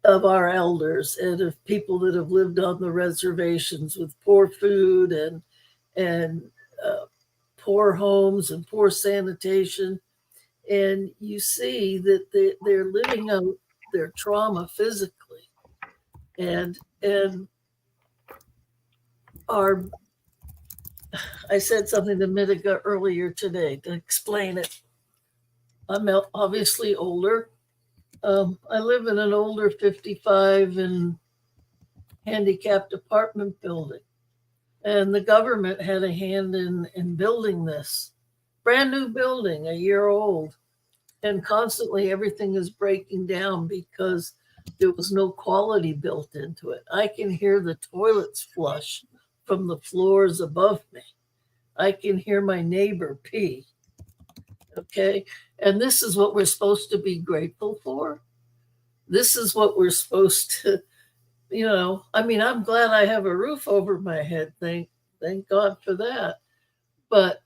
of our elders and of people that have lived on the reservations with poor food and poor homes and poor sanitation. And you see that they're living out their trauma physically. And I said something to Midegah earlier today to explain it. I'm obviously older. I live in an older 55 and handicapped apartment building. And the government had a hand in building this. Brand new building, a year old. And constantly everything is breaking down because there was no quality built into it. I can hear the toilets flush from the floors above me. I can hear my neighbor pee. Okay. And this is what we're supposed to be grateful for. This is what we're supposed to, I mean, I'm glad I have a roof over my head. Thank God for that. But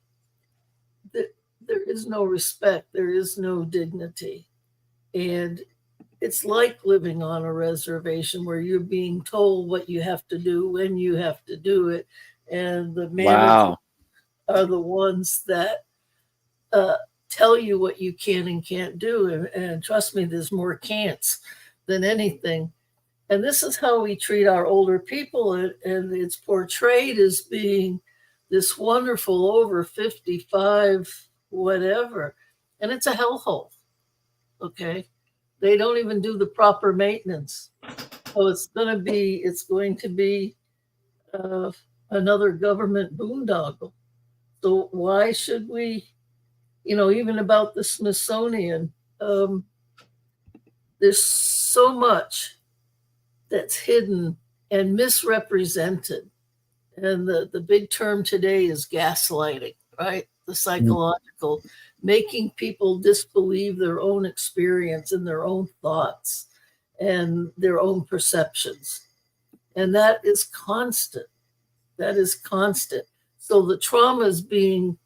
there is no respect. There is no dignity. And it's like living on a reservation where you're being told what you have to do, when you have to do it. And the managers are the ones that tell you what you can and can't do. And trust me, there's more can'ts than anything. And this is how we treat our older people. And it's portrayed as being this wonderful over 55, whatever. And it's a hellhole. Okay. They don't even do the proper maintenance. So it's going to be another government boondoggle. So why should we, even about the Smithsonian, there's so much that's hidden and misrepresented. And the big term today is gaslighting, right? The psychological, making people disbelieve their own experience and their own thoughts and their own perceptions. And that is constant. That is constant. So the trauma is being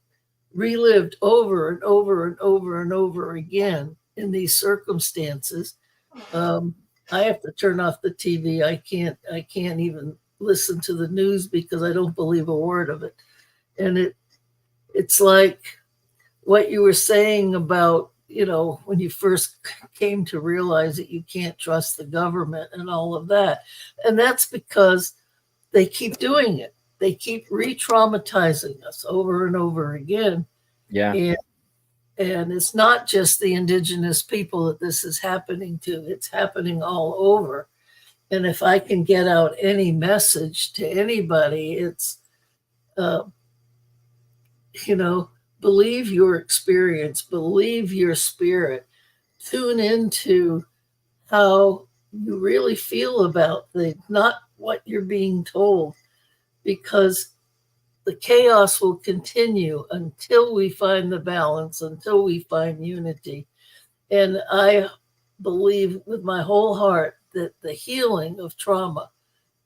relived over and over and over and over again in these circumstances. I have to turn off the TV. I can't even listen to the news because I don't believe a word of it. And it's like what you were saying about, when you first came to realize that you can't trust the government and all of that. And that's because they keep doing it. They keep re-traumatizing us over and over again. Yeah. And it's not just the indigenous people that this is happening to. It's happening all over. And if I can get out any message to anybody, it's, believe your experience, believe your spirit, tune into how you really feel about things, not what you're being told, because the chaos will continue until we find the balance, until we find unity. And I believe with my whole heart that the healing of trauma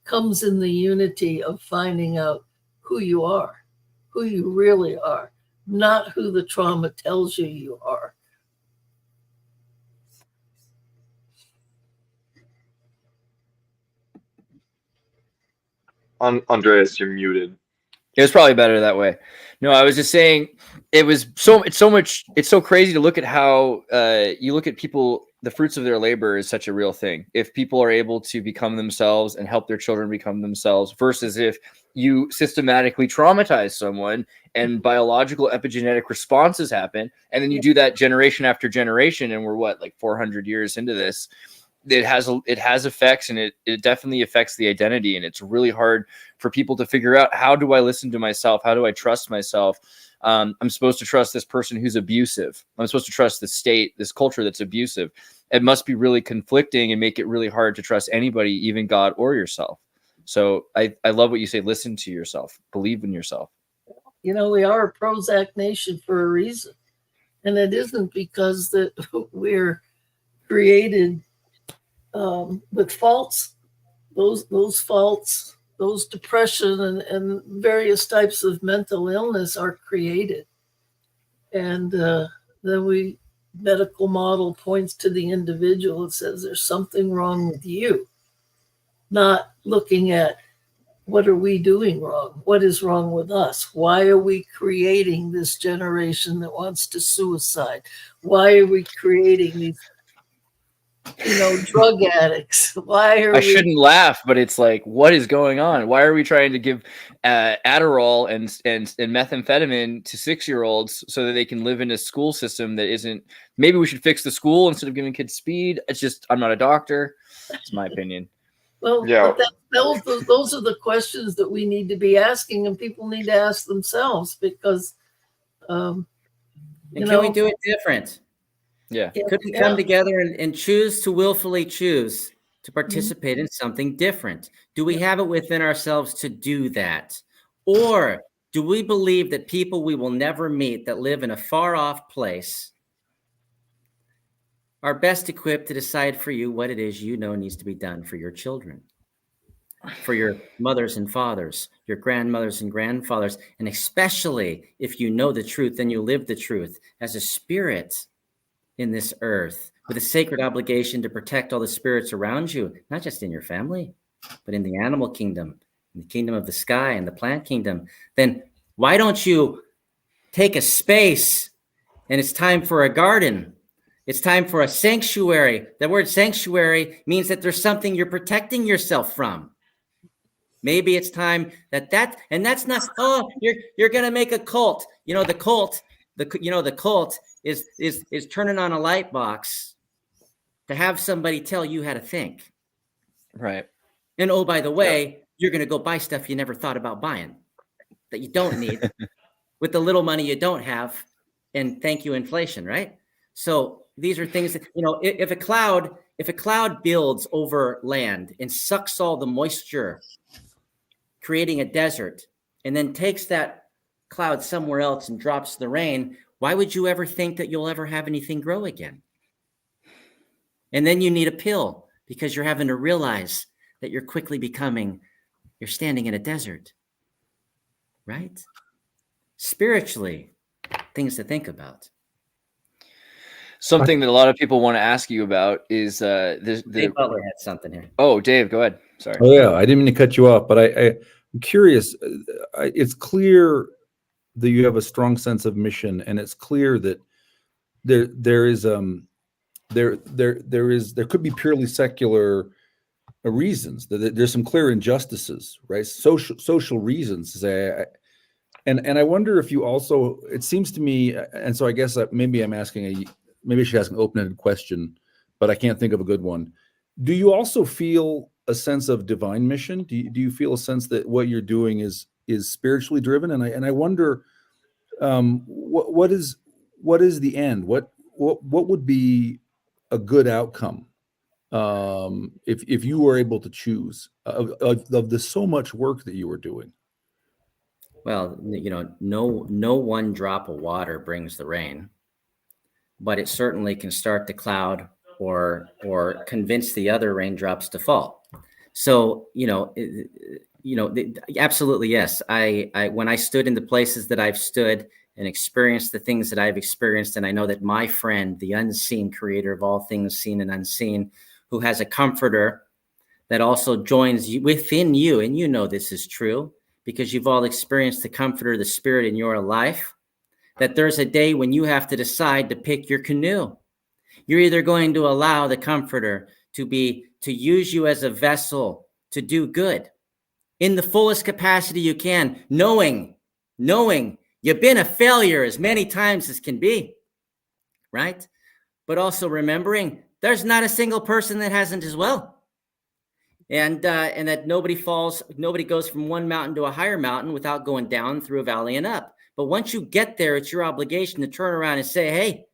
comes in the unity of finding out who you are, who you really are, not who the trauma tells you you are. Andreas, you're muted. It was probably better that way. No, I was just saying it's so crazy to look at how you look at people, the fruits of their labor is such a real thing. If people are able to become themselves and help their children become themselves versus if you systematically traumatize someone and biological epigenetic responses happen. And then you do that generation after generation. And we're like 400 years into this. It has effects, and it definitely affects the identity. And it's really hard for people to figure out, how do I listen to myself? How do I trust myself? I'm supposed to trust this person who's abusive. I'm supposed to trust the state, this culture that's abusive. It must be really conflicting and make it really hard to trust anybody, even God or yourself. So I love what you say. Listen to yourself. Believe in yourself. We are a Prozac nation for a reason. And it isn't because that we're created with faults, those faults, those depression and various types of mental illness are created. And then we medical model points to the individual. It says there's something wrong with you, not looking at what are we doing wrong? What is wrong with us? Why are we creating this generation that wants to suicide? Why are we creating these, drug addicts? Why are I we? shouldn't laugh, but it's like, what is going on? Why are we trying to give Adderall and methamphetamine to 6-year-olds so that they can live in a school system that isn't? Maybe we should fix the school instead of giving kids speed. It's just, I'm not a doctor. It's my opinion. Well, Yeah. but those are the questions that we need to be asking, and people need to ask themselves, because And can we do it different? Yeah. Could we come together and choose to willfully choose to participate in something different? Do we have it within ourselves to do that? Or do we believe that people we will never meet that live in a far off place are best equipped to decide for you what it is needs to be done for your children, for your mothers and fathers, your grandmothers and grandfathers, and especially if you know the truth and you live the truth as a spirit in this earth with a sacred obligation to protect all the spirits around you, not just in your family, but in the animal kingdom, in the kingdom of the sky and the plant kingdom. Then why don't you take a space, and it's time for a garden? It's time for a sanctuary. The word sanctuary means that there's something you're protecting yourself from. Maybe it's time and that's not, you're going to make a cult. The cult, the cult is turning on a light box to have somebody tell you how to think. Right. And oh, by the way, you're going to go buy stuff you never thought about buying that you don't need with the little money you don't have. And thank you, inflation, right? So these are things that, if a cloud builds over land and sucks all the moisture, creating a desert, and then takes that cloud somewhere else and drops the rain, why would you ever think that you'll ever have anything grow again? And then you need a pill because you're having to realize that you're standing in a desert, right? Spiritually, things to think about. Something that a lot of people want to ask you about is Dave Butler had something here. Oh, Dave, go ahead. Sorry. Oh yeah, I didn't mean to cut you off, but I'm curious. It's clear that you have a strong sense of mission, and it's clear that there could be purely secular reasons. That there's some clear injustices, right? Social reasons. And I wonder if you also. It seems to me, and so I guess maybe I'm asking maybe I should ask an open-ended question, but I can't think of a good one. Do you also feel a sense of divine mission? Do you feel a sense that what you're doing is spiritually driven? And I wonder, what is the end? What would be a good outcome if you were able to choose of the so much work that you were doing? Well, no one drop of water brings the rain, but it certainly can start the cloud or convince the other raindrops to fall. So, absolutely, yes. I when I stood in the places that I've stood and experienced the things that I've experienced, and I know that my friend, the unseen creator of all things seen and unseen, who has a comforter that also joins within you, and this is true because you've all experienced the comforter, the spirit in your life, that there's a day when you have to decide to pick your canoe. You're either going to allow the comforter to use you as a vessel to do good in the fullest capacity you can, knowing you've been a failure as many times as can be, right? But also remembering there's not a single person that hasn't as well. And that nobody goes from one mountain to a higher mountain without going down through a valley and up. But once you get there, it's your obligation to turn around and say, hey,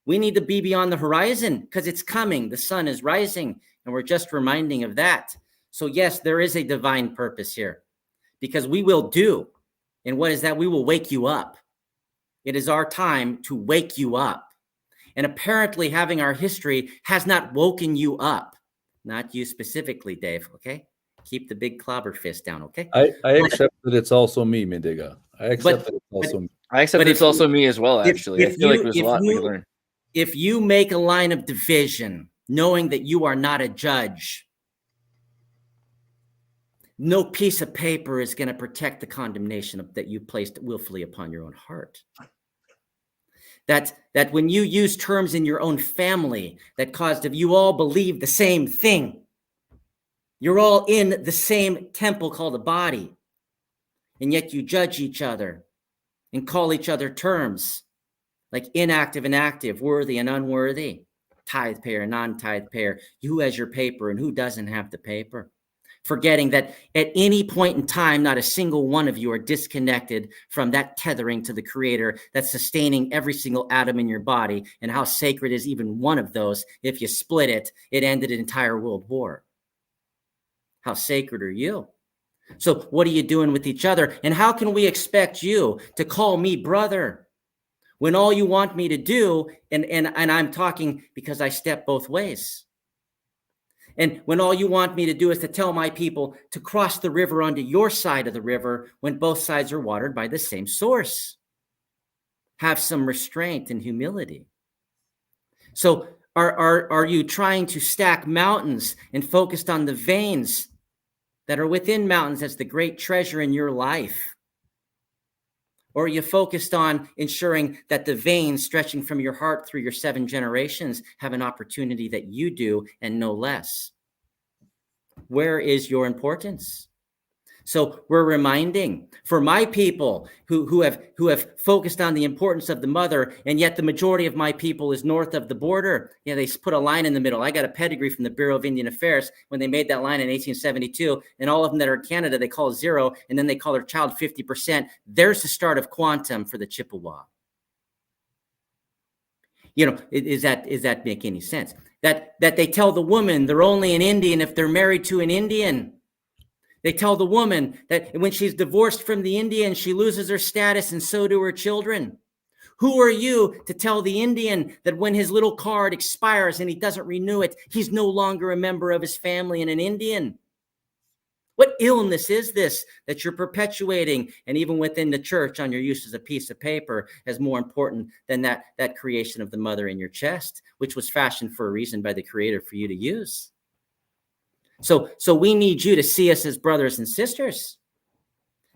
we need to be beyond the horizon because it's coming. The sun is rising, and we're just reminding of that. So yes, there is a divine purpose here because we will do. And what is that? We will wake you up. It is our time to wake you up. And apparently having our history has not woken you up. Not you specifically, Dave, okay? Keep the big clobber fist down, okay? I accept that it's also me, Midegah. I accept that it's also me. I accept it's also me as well, actually. I feel like there's a lot we can learn. If you make a line of division, knowing that you are not a judge, no piece of paper is going to protect the condemnation that you placed willfully upon your own heart. That when you use terms in your own family that caused if you all believe the same thing, you're all in the same temple called a body, and yet you judge each other and call each other terms like inactive and active, worthy and unworthy, tithe payer, non-tithe payer, who has your paper and who doesn't have the paper. Forgetting that at any point in time, not a single one of you are disconnected from that tethering to the Creator that's sustaining every single atom in your body, and how sacred is even one of those. If you split it, it ended an entire world war. How sacred are you? So what are you doing with each other? And how can we expect you to call me brother when all you want me to do, and I'm talking because I step both ways, and when all you want me to do is to tell my people to cross the river onto your side of the river when both sides are watered by the same source. Have some restraint and humility. So are you trying to stack mountains and focused on the veins that are within mountains as the great treasure in your life? Or are you focused on ensuring that the veins stretching from your heart through your 7 generations have an opportunity that you do and no less? Where is your importance? So we're reminding for my people who have focused on the importance of the mother, and yet the majority of my people is north of the border. Yeah, they put a line in the middle. I got a pedigree from the Bureau of Indian Affairs when they made that line in 1872, and all of them that are in Canada, they call 0, and then they call their child 50%. There's the start of quantum for the Chippewa. You know, does that make any sense? That they tell the woman they're only an Indian if they're married to an Indian. They tell the woman that when she's divorced from the Indian, she loses her status, and so do her children. Who are you to tell the Indian that when his little card expires and he doesn't renew it, he's no longer a member of his family and an Indian? What illness is this that you're perpetuating, and even within the church, on your use as a piece of paper as more important than that creation of the mother in your chest, which was fashioned for a reason by the Creator for you to use? So we need you to see us as brothers and sisters,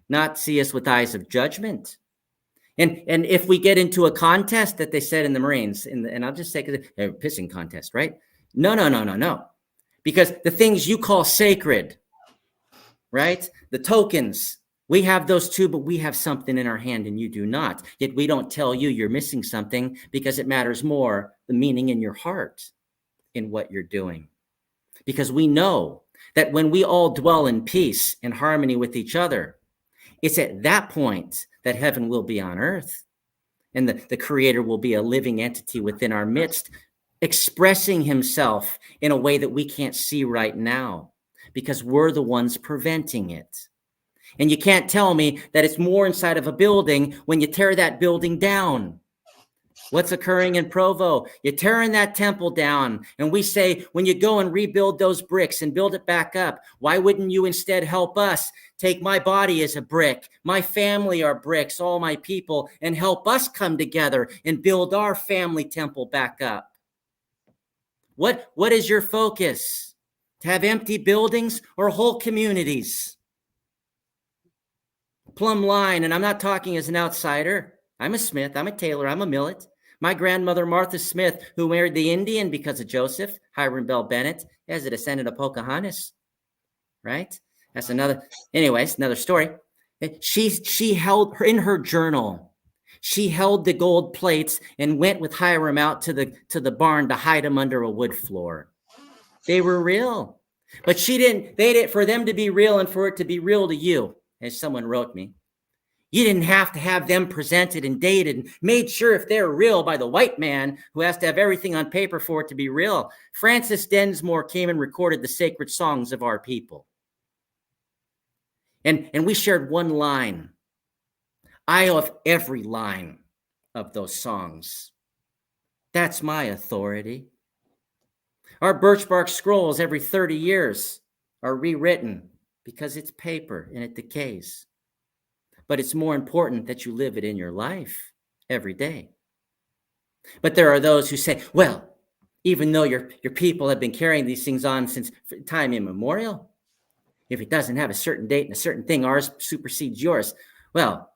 not see us with eyes of judgment. And if we get into a contest that they said in the Marines, and I'll just say, because they're a pissing contest, right? No. Because the things you call sacred, right? The tokens, we have those too, but we have something in our hand and you do not. Yet we don't tell you you're missing something, because it matters more the meaning in your heart in what you're doing. Because we know that when we all dwell in peace and harmony with each other, it's at that point that heaven will be on earth, and the Creator will be a living entity within our midst, expressing himself in a way that we can't see right now, because we're the ones preventing it. And you can't tell me that it's more inside of a building when you tear that building down. What's occurring in Provo? You're tearing that temple down. And we say, when you go and rebuild those bricks and build it back up, why wouldn't you instead help us take my body as a brick, my family are bricks, all my people, and help us come together and build our family temple back up? What is your focus? To have empty buildings or whole communities? Plumb line, and I'm not talking as an outsider. I'm a Smith, I'm a Taylor, I'm a Millet. My grandmother, Martha Smith, who married the Indian because of Joseph, Hiram Bell Bennett, as a descendant of Pocahontas, right? That's another story. She held in her journal, she held the gold plates and went with Hiram out to the barn to hide them under a wood floor. They were real, but they didn't, for them to be real and for it to be real to you, as someone wrote me, you didn't have to have them presented and dated and made sure if they're real by the white man who has to have everything on paper for it to be real. Francis Densmore came and recorded the sacred songs of our people. And we shared one line. I have every line of those songs. That's my authority. Our birch bark scrolls every 30 years are rewritten because it's paper and it decays. But it's more important that you live it in your life every day. But there are those who say, well, even though your people have been carrying these things on since time immemorial, if it doesn't have a certain date and a certain thing, ours supersedes yours. Well,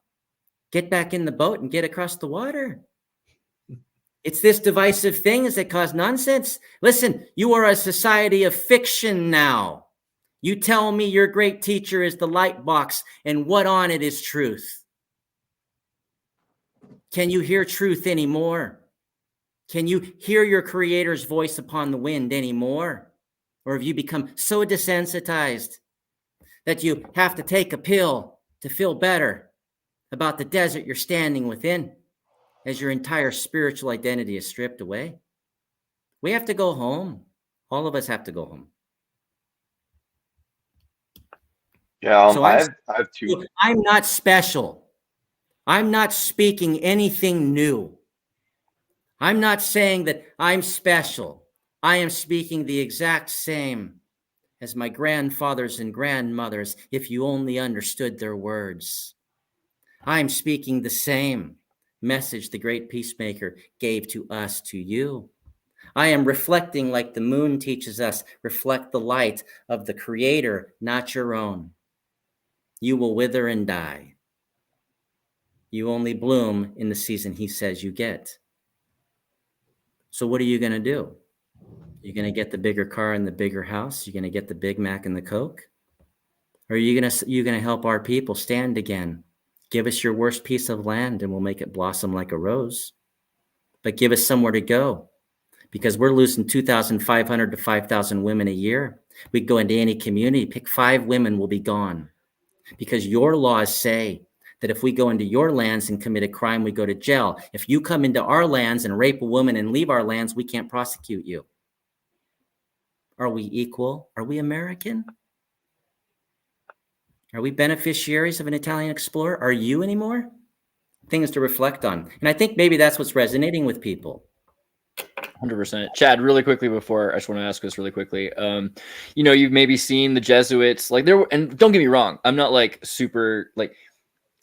get back in the boat and get across the water. It's this divisive things that cause nonsense. Listen, you are a society of fiction now. You tell me your great teacher is the light box and what on it is truth. Can you hear truth anymore? Can you hear your creator's voice upon the wind anymore? Or have you become so desensitized that you have to take a pill to feel better about the desert you're standing within as your entire spiritual identity is stripped away? We have to go home. All of us have to go home. Yeah, So I have two. I'm not special. I'm not speaking anything new. I'm not saying that I'm special. I am speaking the exact same as my grandfathers and grandmothers, if you only understood their words. I'm speaking the same message the great peacemaker gave to us, to you. I am reflecting like the moon teaches us, reflect the light of the creator, not your own. You will wither and die. You only bloom in the season he says you get. So what are you going to do? You're going to get the bigger car and the bigger house? You're going to get the Big Mac and the Coke? Or are you going to help our people stand again? Give us your worst piece of land and we'll make it blossom like a rose. But give us somewhere to go, because we're losing 2,500 to 5,000 women a year. We go into any community, pick 5 women, will be gone. Because your laws say that if we go into your lands and commit a crime, we go to jail. If you come into our lands and rape a woman and leave our lands, we can't prosecute you. Are we equal? Are we American? Are we beneficiaries of an Italian explorer? Are you anymore? Things to reflect on. And I think maybe that's what's resonating with people. 100%. Chad, really quickly before, I just want to ask this really quickly. You've maybe seen the Jesuits, like and don't get me wrong, I'm not like super, like,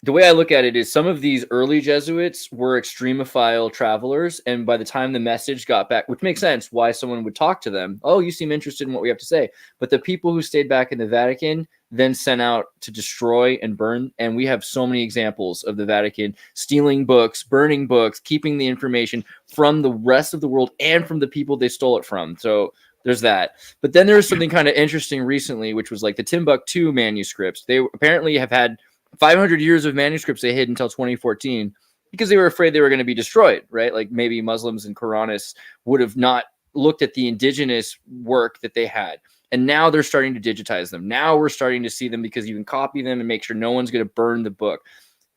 the way I look at it is some of these early Jesuits were extremophile travelers. And by the time the message got back, which makes sense why someone would talk to them. Oh, you seem interested in what we have to say. But the people who stayed back in the Vatican then sent out to destroy and burn. And we have so many examples of the Vatican stealing books, burning books, keeping the information from the rest of the world and from the people they stole it from. So there's that. But then there was something kind of interesting recently, which was like the Timbuktu manuscripts. They apparently have had 500 years of manuscripts they hid until 2014 because they were afraid they were going to be destroyed, right? Like maybe Muslims and Quranists would have not looked at the indigenous work that they had. And now they're starting to digitize them. Now we're starting to see them because you can copy them and make sure no one's going to burn the book.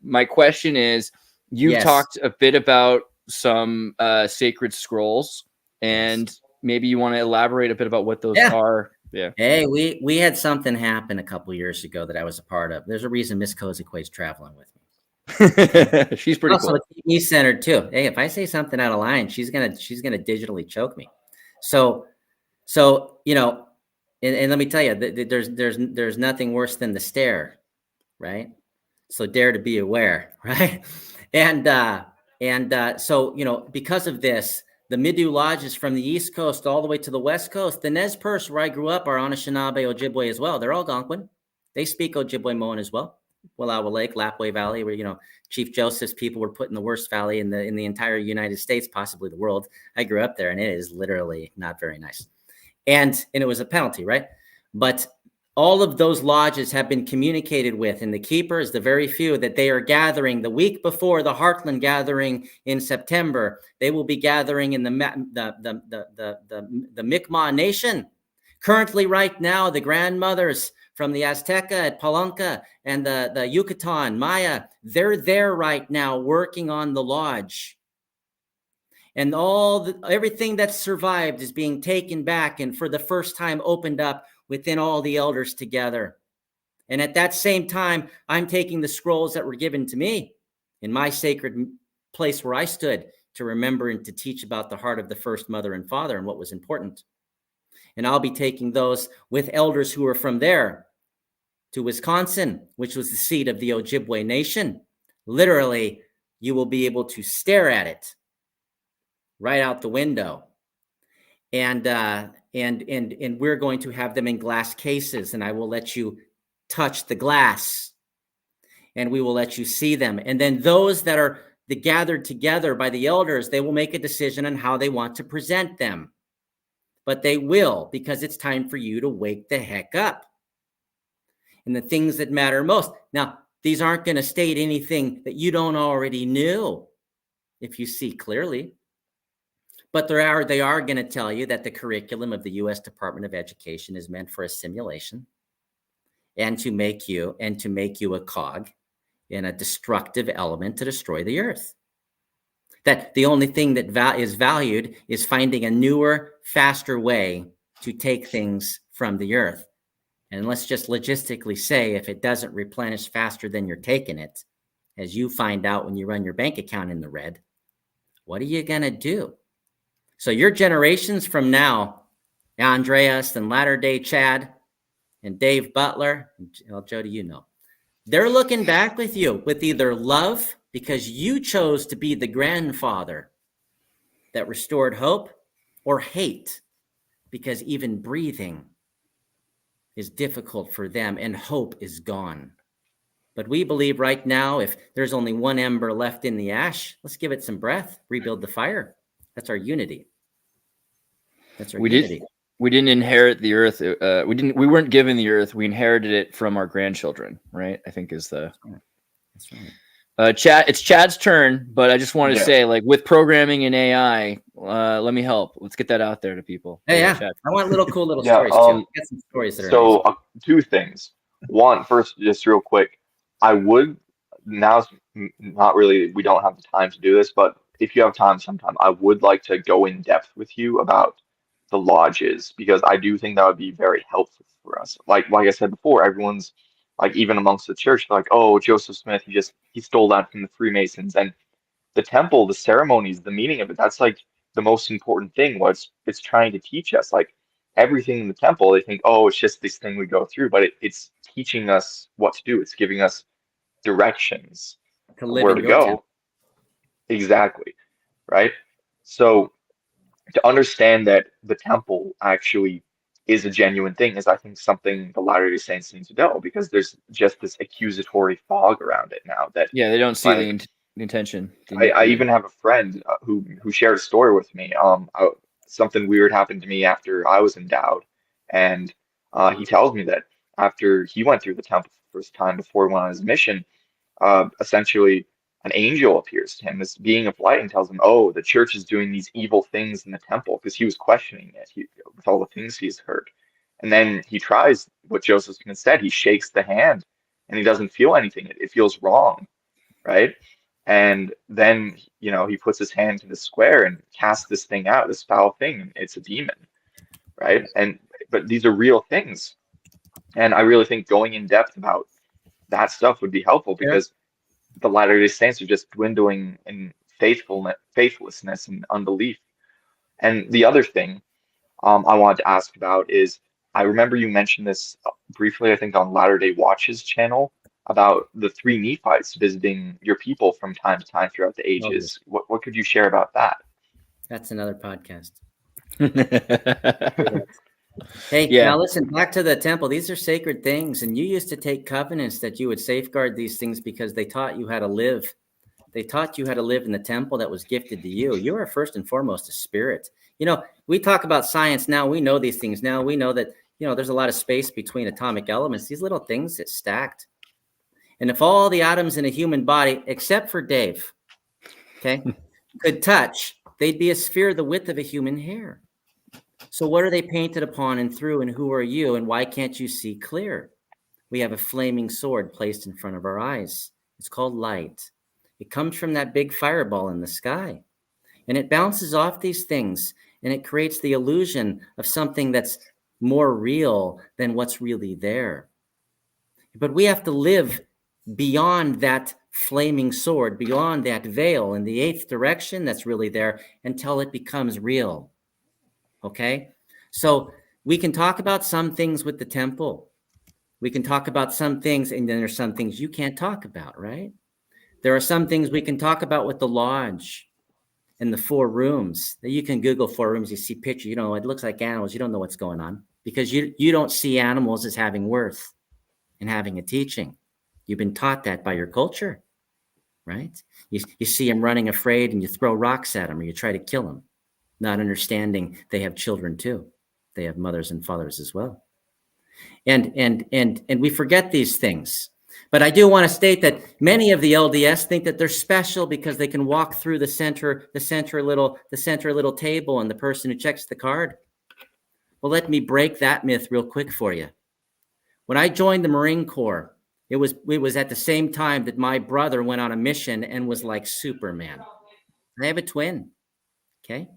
My question is, you've talked a bit about some sacred scrolls, and maybe you want to elaborate a bit about what those are. Yeah. Hey, we had something happen a couple years ago that I was a part of. There's a reason Miss Kozikwe's traveling with me. She's pretty also cool. TV centered too. Hey, if I say something out of line, she's gonna digitally choke me. So and let me tell you, there's nothing worse than the stare, right? So dare to be aware, right? And so because of this, the Midewiwin lodges from the East Coast all the way to the West Coast. The Nez Perce, where I grew up, are Anishinaabe, Ojibwe as well. They're Algonquin. They speak Ojibwe-Moan as well. Wallowa Lake, Lapwai Valley, where Chief Joseph's people were put in the worst valley in the entire United States, possibly the world. I grew up there, and it is literally not very nice. And it was a penalty, right? But all of those lodges have been communicated with, and the keepers, the very few that they are gathering the week before the Heartland gathering in September, they will be gathering in the Mi'kmaq Nation. Currently, right now, the grandmothers from the Azteca at Palenque and the Yucatan, Maya, they're there right now working on the lodge. And everything that's survived is being taken back and for the first time opened up within all the elders together. And at that same time, I'm taking the scrolls that were given to me in my sacred place where I stood to remember and to teach about the heart of the first mother and father and what was important. And I'll be taking those with elders who are from there to Wisconsin, which was the seat of the Ojibwe Nation. Literally, you will be able to stare at it right out the window. And we're going to have them in glass cases, and I will let you touch the glass, and we will let you see them. And then those that are gathered together by the elders, they will make a decision on how they want to present them. But they will, because it's time for you to wake the heck up. And the things that matter most. Now, these aren't going to state anything that you don't already knew if you see clearly. But they are going to tell you that the curriculum of the U.S. Department of Education is meant for assimilation and to make you a cog in a destructive element to destroy the earth. That the only thing that is valued is finding a newer, faster way to take things from the earth. And let's just logistically say, if it doesn't replenish faster than you're taking it, as you find out when you run your bank account in the red, what are you going to do? So your generations from now, Andreas and latter-day Chad and Dave Butler, well, Jody, you know, they're looking back with you with either love, because you chose to be the grandfather that restored hope, or hate, because even breathing is difficult for them and hope is gone. But we believe right now, if there's only one ember left in the ash, let's give it some breath, rebuild the fire. That's our unity. That's our unity. We didn't inherit the earth. We weren't given the earth. We inherited it from our grandchildren, right? I think is the. That's right. It's Chad's turn, but I just wanted to say, like, with programming and AI, let me help. Let's get that out there to people. Hey, yeah. Chad. I want cool little stories too. Get some stories that are so two things. One, first, just real quick, I would now's not really. We don't have the time to do this, but if you have time sometime, I would like to go in depth with you about the lodges, because I do think that would be very helpful for us. Like I said before, everyone's like, even amongst the church, like, oh, Joseph Smith, he stole that from the Freemasons. And the temple, the ceremonies, the meaning of it, that's like the most important thing. It's trying to teach us, like, everything in the temple. They think, oh, it's just this thing we go through, but it's teaching us what to do. It's giving us directions to live where in to your go. temple. Exactly. Right. So to understand that the temple actually is a genuine thing is, I think, something the Latter-day Saints need to know, because there's just this accusatory fog around it now that, Yeah, they don't see like, the intention. I even have a friend who shared a story with me. Something weird happened to me after I was endowed, and he tells me that after he went through the temple for the first time before he went on his mission, essentially an angel appears to him, this being of light, and tells him, "Oh, the church is doing these evil things in the temple," because he was questioning it with all the things he's heard. And then he tries what Joseph Smith said. He shakes the hand, and he doesn't feel anything. It feels wrong, right? And then, he puts his hand to the square and casts this thing out, this foul thing. And it's a demon, right? But these are real things, and I really think going in depth about that stuff would be helpful, because the Latter-day Saints are just dwindling in faithlessness and unbelief. And the other thing I wanted to ask about is, I remember you mentioned this briefly, I think, on Latter-day Watch's channel, about the three Nephites visiting your people from time to time throughout the ages. What could you share about that? That's another podcast. Hey, now listen, back to the temple. These are sacred things, and you used to take covenants that you would safeguard these things because they taught you how to live. They taught you how to live in the temple that was gifted to you. You are first and foremost a spirit. We talk about science now. We know these things now. We know that, there's a lot of space between atomic elements. These little things get stacked. And if all the atoms in a human body, except for Dave, could touch, they'd be a sphere the width of a human hair. So what are they painted upon and through, and who are you, and why can't you see clear? We have a flaming sword placed in front of our eyes. It's called light. It comes from that big fireball in the sky, and it bounces off these things, and it creates the illusion of something that's more real than what's really there. But we have to live beyond that flaming sword, beyond that veil in the eighth direction that's really there, until it becomes real. Okay, so we can talk about some things with the temple. We can talk about some things, and then there's some things you can't talk about, right? There are some things we can talk about with the lodge. and the 4 rooms. You can Google 4 rooms, you see pictures, you know, it looks like animals. You don't know what's going on because you don't see animals as having worth and having a teaching. You've been taught that by your culture, right? You see them running afraid and you throw rocks at them or you try to kill them, not understanding they have children too. They have mothers and fathers as well. And we forget these things. But I do want to state that many of the LDS think that they're special because they can walk through the center little table and the person who checks the card. Well, let me break that myth real quick for you. When I joined the Marine Corps, it was at the same time that my brother went on a mission and was like Superman. I have a twin. Okay.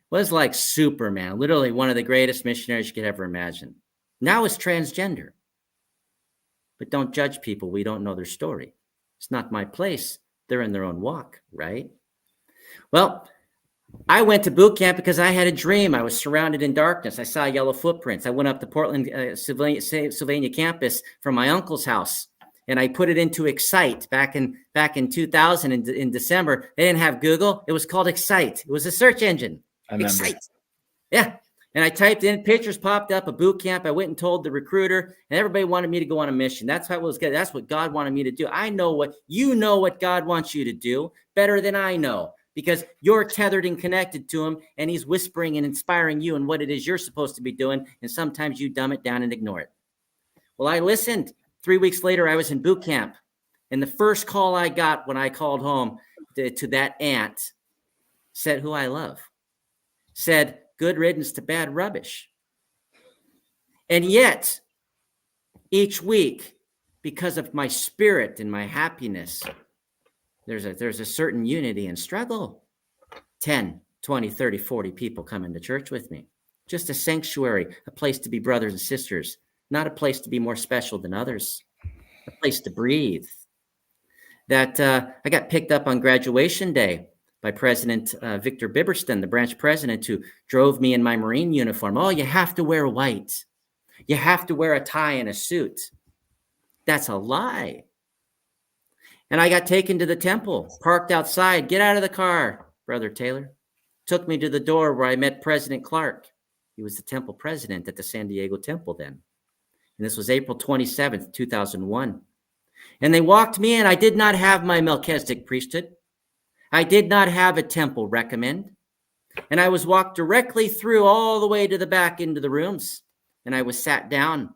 Was like Superman, literally one of the greatest missionaries you could ever imagine. Now is transgender. But don't judge people. We don't know their story. It's not my place. They're in their own walk, right? Well, I went to boot camp because I had a dream. I was surrounded in darkness. I saw yellow footprints. I went up to Portland, Sylvania campus from my uncle's house, and I put it into Excite back in 2000 in December. They didn't have Google. It was called Excite. It was a search engine. I remember. Excite. Yeah. And I typed in, pictures popped up, a boot camp. I went and told the recruiter, and everybody wanted me to go on a mission. That's what was good. That's what God wanted me to do. I know what God wants you to do better than I know, because you're tethered and connected to him, and he's whispering and inspiring you in what it is you're supposed to be doing. And sometimes you dumb it down and ignore it. Well, I listened. 3 weeks later, I was in boot camp. And the first call I got when I called home to that aunt said, who I love, said, good riddance to bad rubbish. And yet, each week, because of my spirit and my happiness, there's a certain unity and struggle. 10, 20, 30, 40 people come into church with me. Just a sanctuary, a place to be brothers and sisters, not a place to be more special than others, a place to breathe. That I got picked up on graduation day by President Victor Biberston, the branch president, who drove me in my Marine uniform. Oh, you have to wear white. You have to wear a tie and a suit. That's a lie. And I got taken to the temple, parked outside. Get out of the car, Brother Taylor. Took me to the door where I met President Clark. He was the temple president at the San Diego temple then. And this was April 27th, 2001. And they walked me in. I did not have my Melchizedek priesthood. I did not have a temple recommend. And I was walked directly through all the way to the back into the rooms. And I was sat down.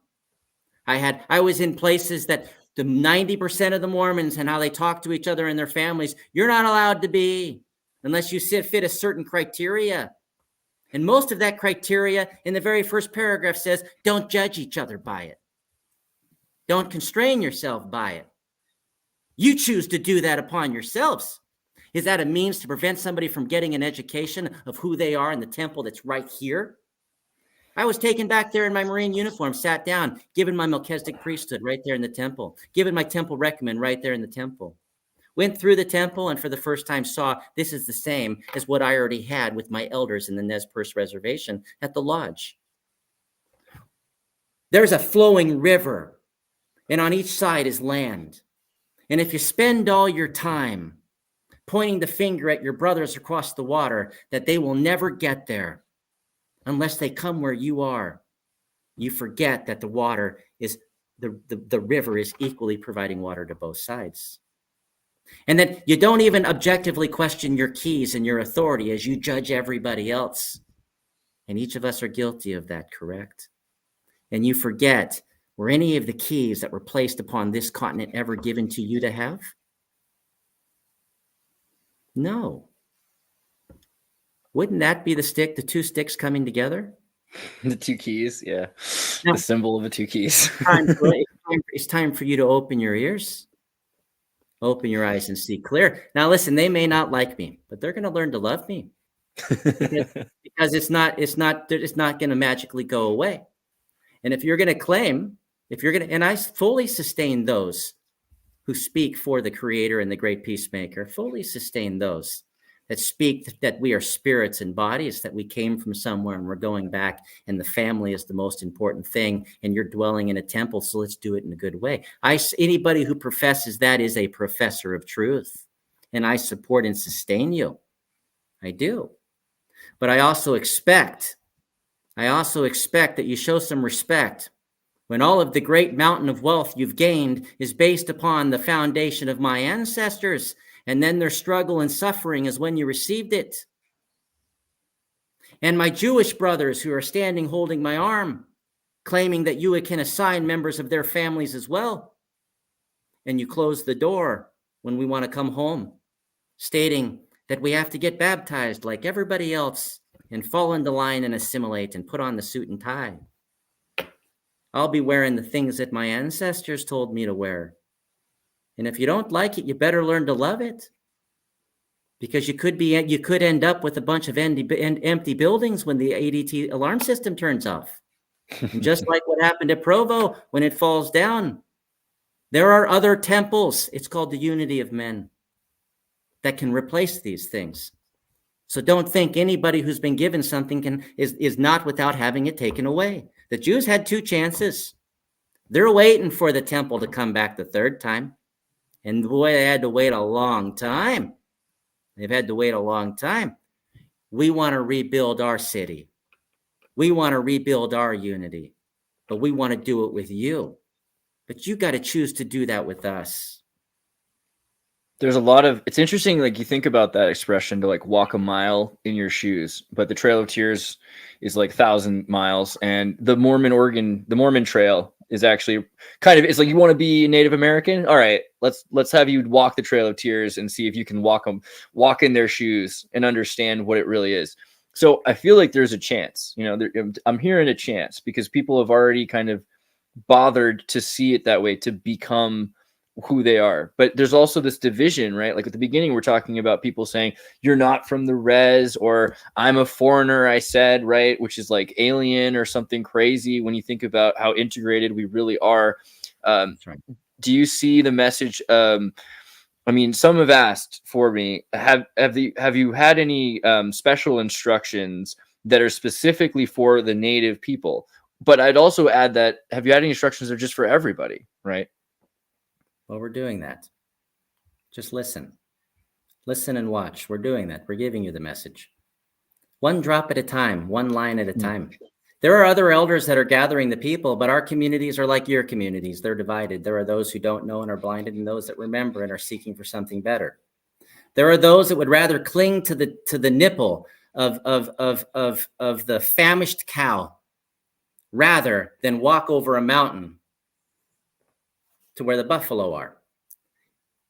I was in places that the 90% of the Mormons and how they talk to each other and their families, you're not allowed to be unless you fit a certain criteria. And most of that criteria in the very first paragraph says, don't judge each other by it. Don't constrain yourself by it. You choose to do that upon yourselves. Is that a means to prevent somebody from getting an education of who they are in the temple that's right here? I was taken back there in my Marine uniform, sat down, given my Melchizedek priesthood right there in the temple, given my temple recommend right there in the temple. Went through the temple and for the first time saw this is the same as what I already had with my elders in the Nez Perce Reservation at the lodge. There's a flowing river, and on each side is land. And if you spend all your time pointing the finger at your brothers across the water, that they will never get there unless they come where you are, you forget that the water is, the river is equally providing water to both sides. And that you don't even objectively question your keys and your authority as you judge everybody else. And each of us are guilty of that, correct? And you forget, were any of the keys that were placed upon this continent ever given to you to have? No. Wouldn't that be the two sticks coming together? The two keys, yeah. Now, the symbol of the two keys. It's time for you to open your ears, open your eyes and see clear. Now, listen, they may not like me, but they're going to learn to love me because it's not going to magically go away. And if you're going to claim, and I fully sustain those who speak for the Creator and the great Peacemaker, fully sustain those that speak that we are spirits and bodies, that we came from somewhere and we're going back, and the family is the most important thing, and you're dwelling in a temple, so let's do it in a good way. Anybody who professes that is a professor of truth, and I support and sustain you. I do. But I also expect that you show some respect when all of the great mountain of wealth you've gained is based upon the foundation of my ancestors, and then their struggle and suffering is when you received it. And my Jewish brothers who are standing holding my arm, claiming that you can assign members of their families as well. And you close the door when we want to come home, stating that we have to get baptized like everybody else and fall into line and assimilate and put on the suit and tie. I'll be wearing the things that my ancestors told me to wear. And if you don't like it, you better learn to love it. Because you could end up with a bunch of empty buildings when the ADT alarm system turns off. And just like what happened at Provo, when it falls down, there are other temples. It's called the unity of men that can replace these things. So don't think anybody who's been given something is not without having it taken away. The Jews had 2 chances. They're waiting for the temple to come back the 3rd time. And boy, they had to wait a long time. They've had to wait a long time. We want to rebuild our city. We want to rebuild our unity. But we want to do it with you. But you got to choose to do that with us. There's a lot of, it's interesting, like you think about that expression to like walk a mile in your shoes, but the Trail of Tears is like 1,000 miles, and the Mormon Trail is actually kind of, it's like, you want to be Native American? All right, let's have you walk the Trail of Tears and see if you can walk in their shoes and understand what it really is. So I feel like there's a chance, I'm hearing a chance because people have already kind of bothered to see it that way, to become who they are. But there's also this division, right? Like at the beginning, we're talking about people saying, you're not from the res, or I'm a foreigner, I said, right? Which is like alien or something crazy when you think about how integrated we really are. That's right. Do you see the message? I mean, some have asked for me, have you had any special instructions that are specifically for the Native people? But I'd also add that, have you had any instructions that are just for everybody, right? Well, we're doing that. Just listen. Listen and watch. We're doing that. We're giving you the message. One drop at a time, one line at a time. There are other elders that are gathering the people, but our communities are like your communities. They're divided. There are those who don't know and are blinded, and those that remember and are seeking for something better. There are those that would rather cling to the nipple of the famished cow rather than walk over a mountain to where the buffalo are,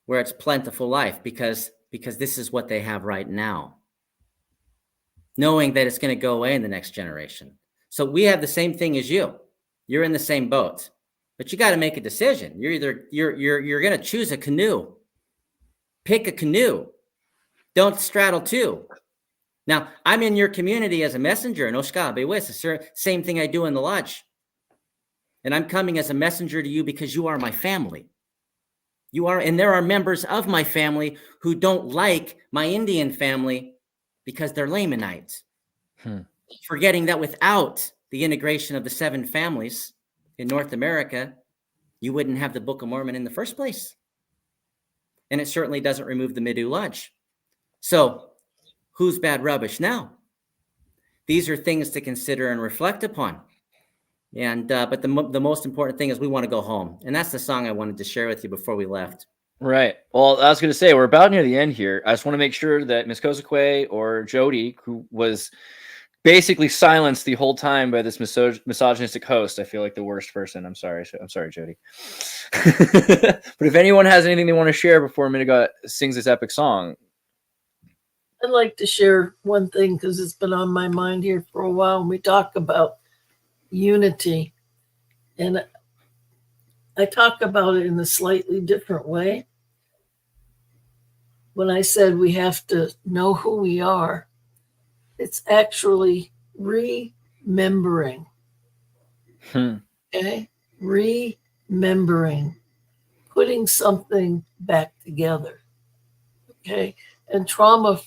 where it's plentiful life, because this is what they have right now, knowing that it's going to go away in the next generation. So we have the same thing as you. You're in the same boat, but you got to make a decision. You're going to choose a canoe. Pick a canoe. Don't straddle 2. Now, I'm in your community as a messenger in Oshka Bewis, the same thing I do in the lodge. And I'm coming as a messenger to you because you are my family. You are, and there are members of my family who don't like my Indian family because they're Lamanites. Forgetting that without the integration of the 7 families in North America, you wouldn't have the Book of Mormon in the first place. And it certainly doesn't remove the Midewiwin Lodge. So who's bad rubbish now? These are things to consider and reflect upon. And but the most important thing is we want to go home. And that's the song I wanted to share with you before we left. Right. Well, I was going to say, we're about near the end here. I just want to make sure that Ms. Kozakwe or Jody, who was basically silenced the whole time by this misogynistic host, I feel like the worst person. I'm sorry, Jody. But if anyone has anything they want to share before Midegah sings this epic song. I'd like to share one thing because it's been on my mind here for a while. When we talk about unity, and I talk about it in a slightly different way. When I said we have to know who we are, it's actually remembering. Okay? Remembering, putting something back together. Okay? And trauma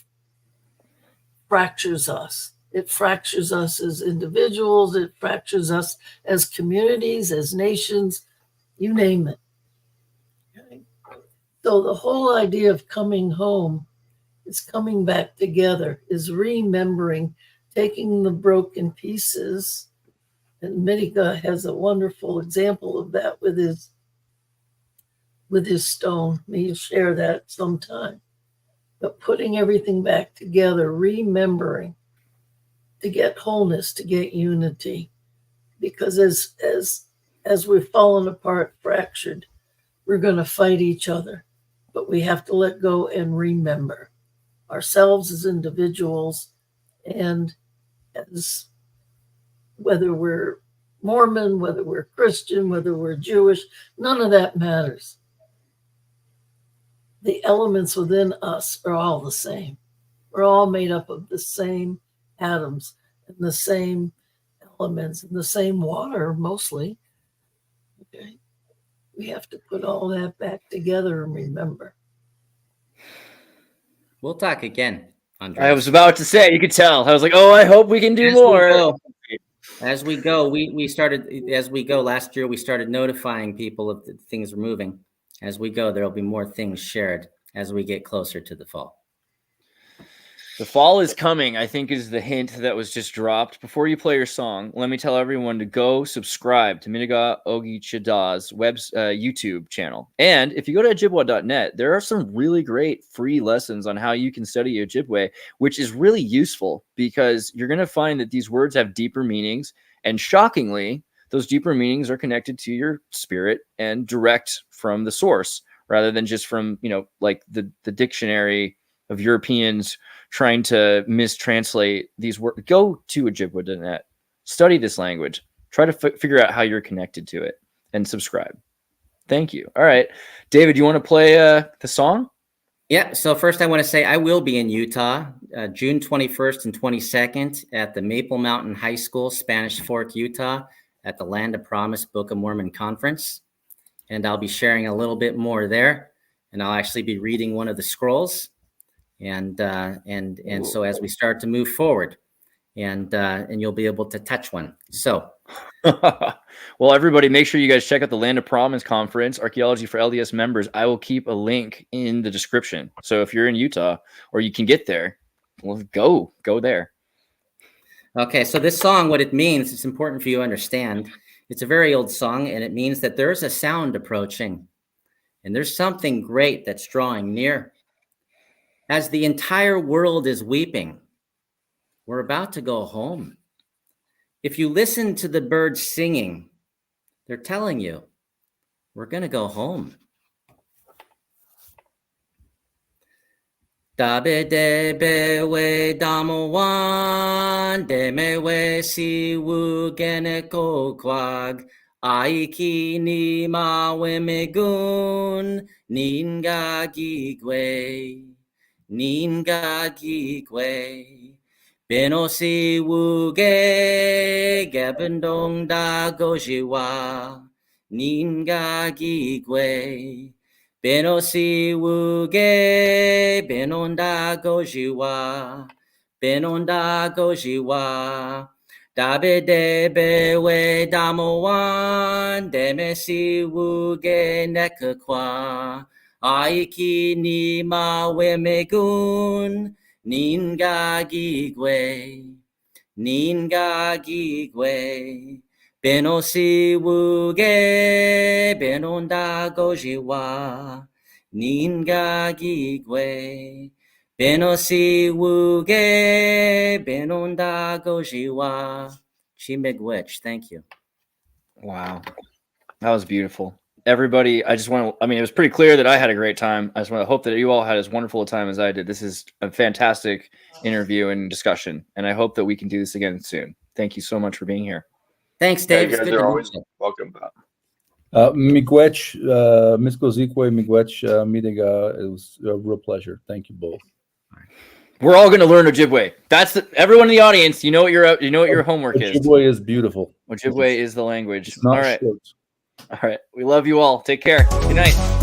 fractures us. It fractures us as individuals. It fractures us as communities, as nations, you name it. Okay? So the whole idea of coming home is coming back together, is remembering, taking the broken pieces. And Midegah has a wonderful example of that with his stone. He'll share that sometime. But putting everything back together, remembering to get wholeness, to get unity. Because as we've fallen apart, fractured, we're going to fight each other. But we have to let go and remember ourselves as individuals, and as whether we're Mormon, whether we're Christian, whether we're Jewish, none of that matters. The elements within us are all the same. We're all made up of the same atoms and the same elements and the same water, mostly. Okay. We have to put all that back together and remember. We'll talk again, Andreas. I was about to say, you could tell. I was like, oh, I hope we can do more. As we go, we started, as we go last year, we started notifying people of the things are moving. As we go, there'll be more things shared as we get closer to the fall. The fall is coming, I think, is the hint that was just dropped. Before you play your song, let me tell everyone to go subscribe to Midegah Ogi Chada's YouTube channel. And if you go to Ojibwe.net, there are some really great free lessons on how you can study Ojibwe, which is really useful because you're going to find that these words have deeper meanings. And shockingly, those deeper meanings are connected to your spirit and direct from the source rather than just from, like the dictionary of Europeans trying to mistranslate these words. Go to Ojibwe.net, study this language, try to figure out how you're connected to it, and subscribe. Thank you. All right, David, you want to play the song? Yeah. So first I want to say I will be in Utah, June 21st and 22nd at the Maple Mountain High School, Spanish Fork, Utah, at the Land of Promise Book of Mormon Conference. And I'll be sharing a little bit more there. And I'll actually be reading one of the scrolls. And so as we start to move forward, and you'll be able to touch one. So, well, everybody, make sure you guys check out the Land of Promise Conference, Archaeology for LDS members. I will keep a link in the description. So if you're in Utah or you can get there, well, go there. Okay, so this song, what it means, it's important for you to understand. It's a very old song, and it means that there's a sound approaching, and there's something great that's drawing near. As the entire world is weeping, we're about to go home. If you listen to the birds singing, they're telling you, we're going to go home. Dabe debe we damowan, deme we si wu geneko kwag, aiki ni ma we megun, ninga gigwe. Ninga gigwe, benosi wuge, gabendong da gojiwa. Ninga gigwe, benosi wuge, benonda gojiwa. Benonda gojiwa, dabe debe we damowan, demesi wuge nekakwa. Aiki ni ma we megun, ninga gigwe, benosi wuge, benonda gojiwa, ninga gigwe, benosi wuge, benonda gojiwa. Chimegwech, thank you. Wow, that was beautiful. Everybody, it was pretty clear that I had a great time. I just want to hope that you all had as wonderful a time as I did. This is a fantastic interview and discussion, and I hope that we can do this again soon. Thank you so much for being here. Thanks, Dave. You guys are always welcome. Miigwech, Miskozique, Miigwech, Midegah. It was a real pleasure. Thank you both. We're all going to learn Ojibwe. Everyone in the audience. You know what your homework is. Ojibwe is beautiful. Ojibwe is the language. It's not all right. short. All right. We love you all. Take care. Good night.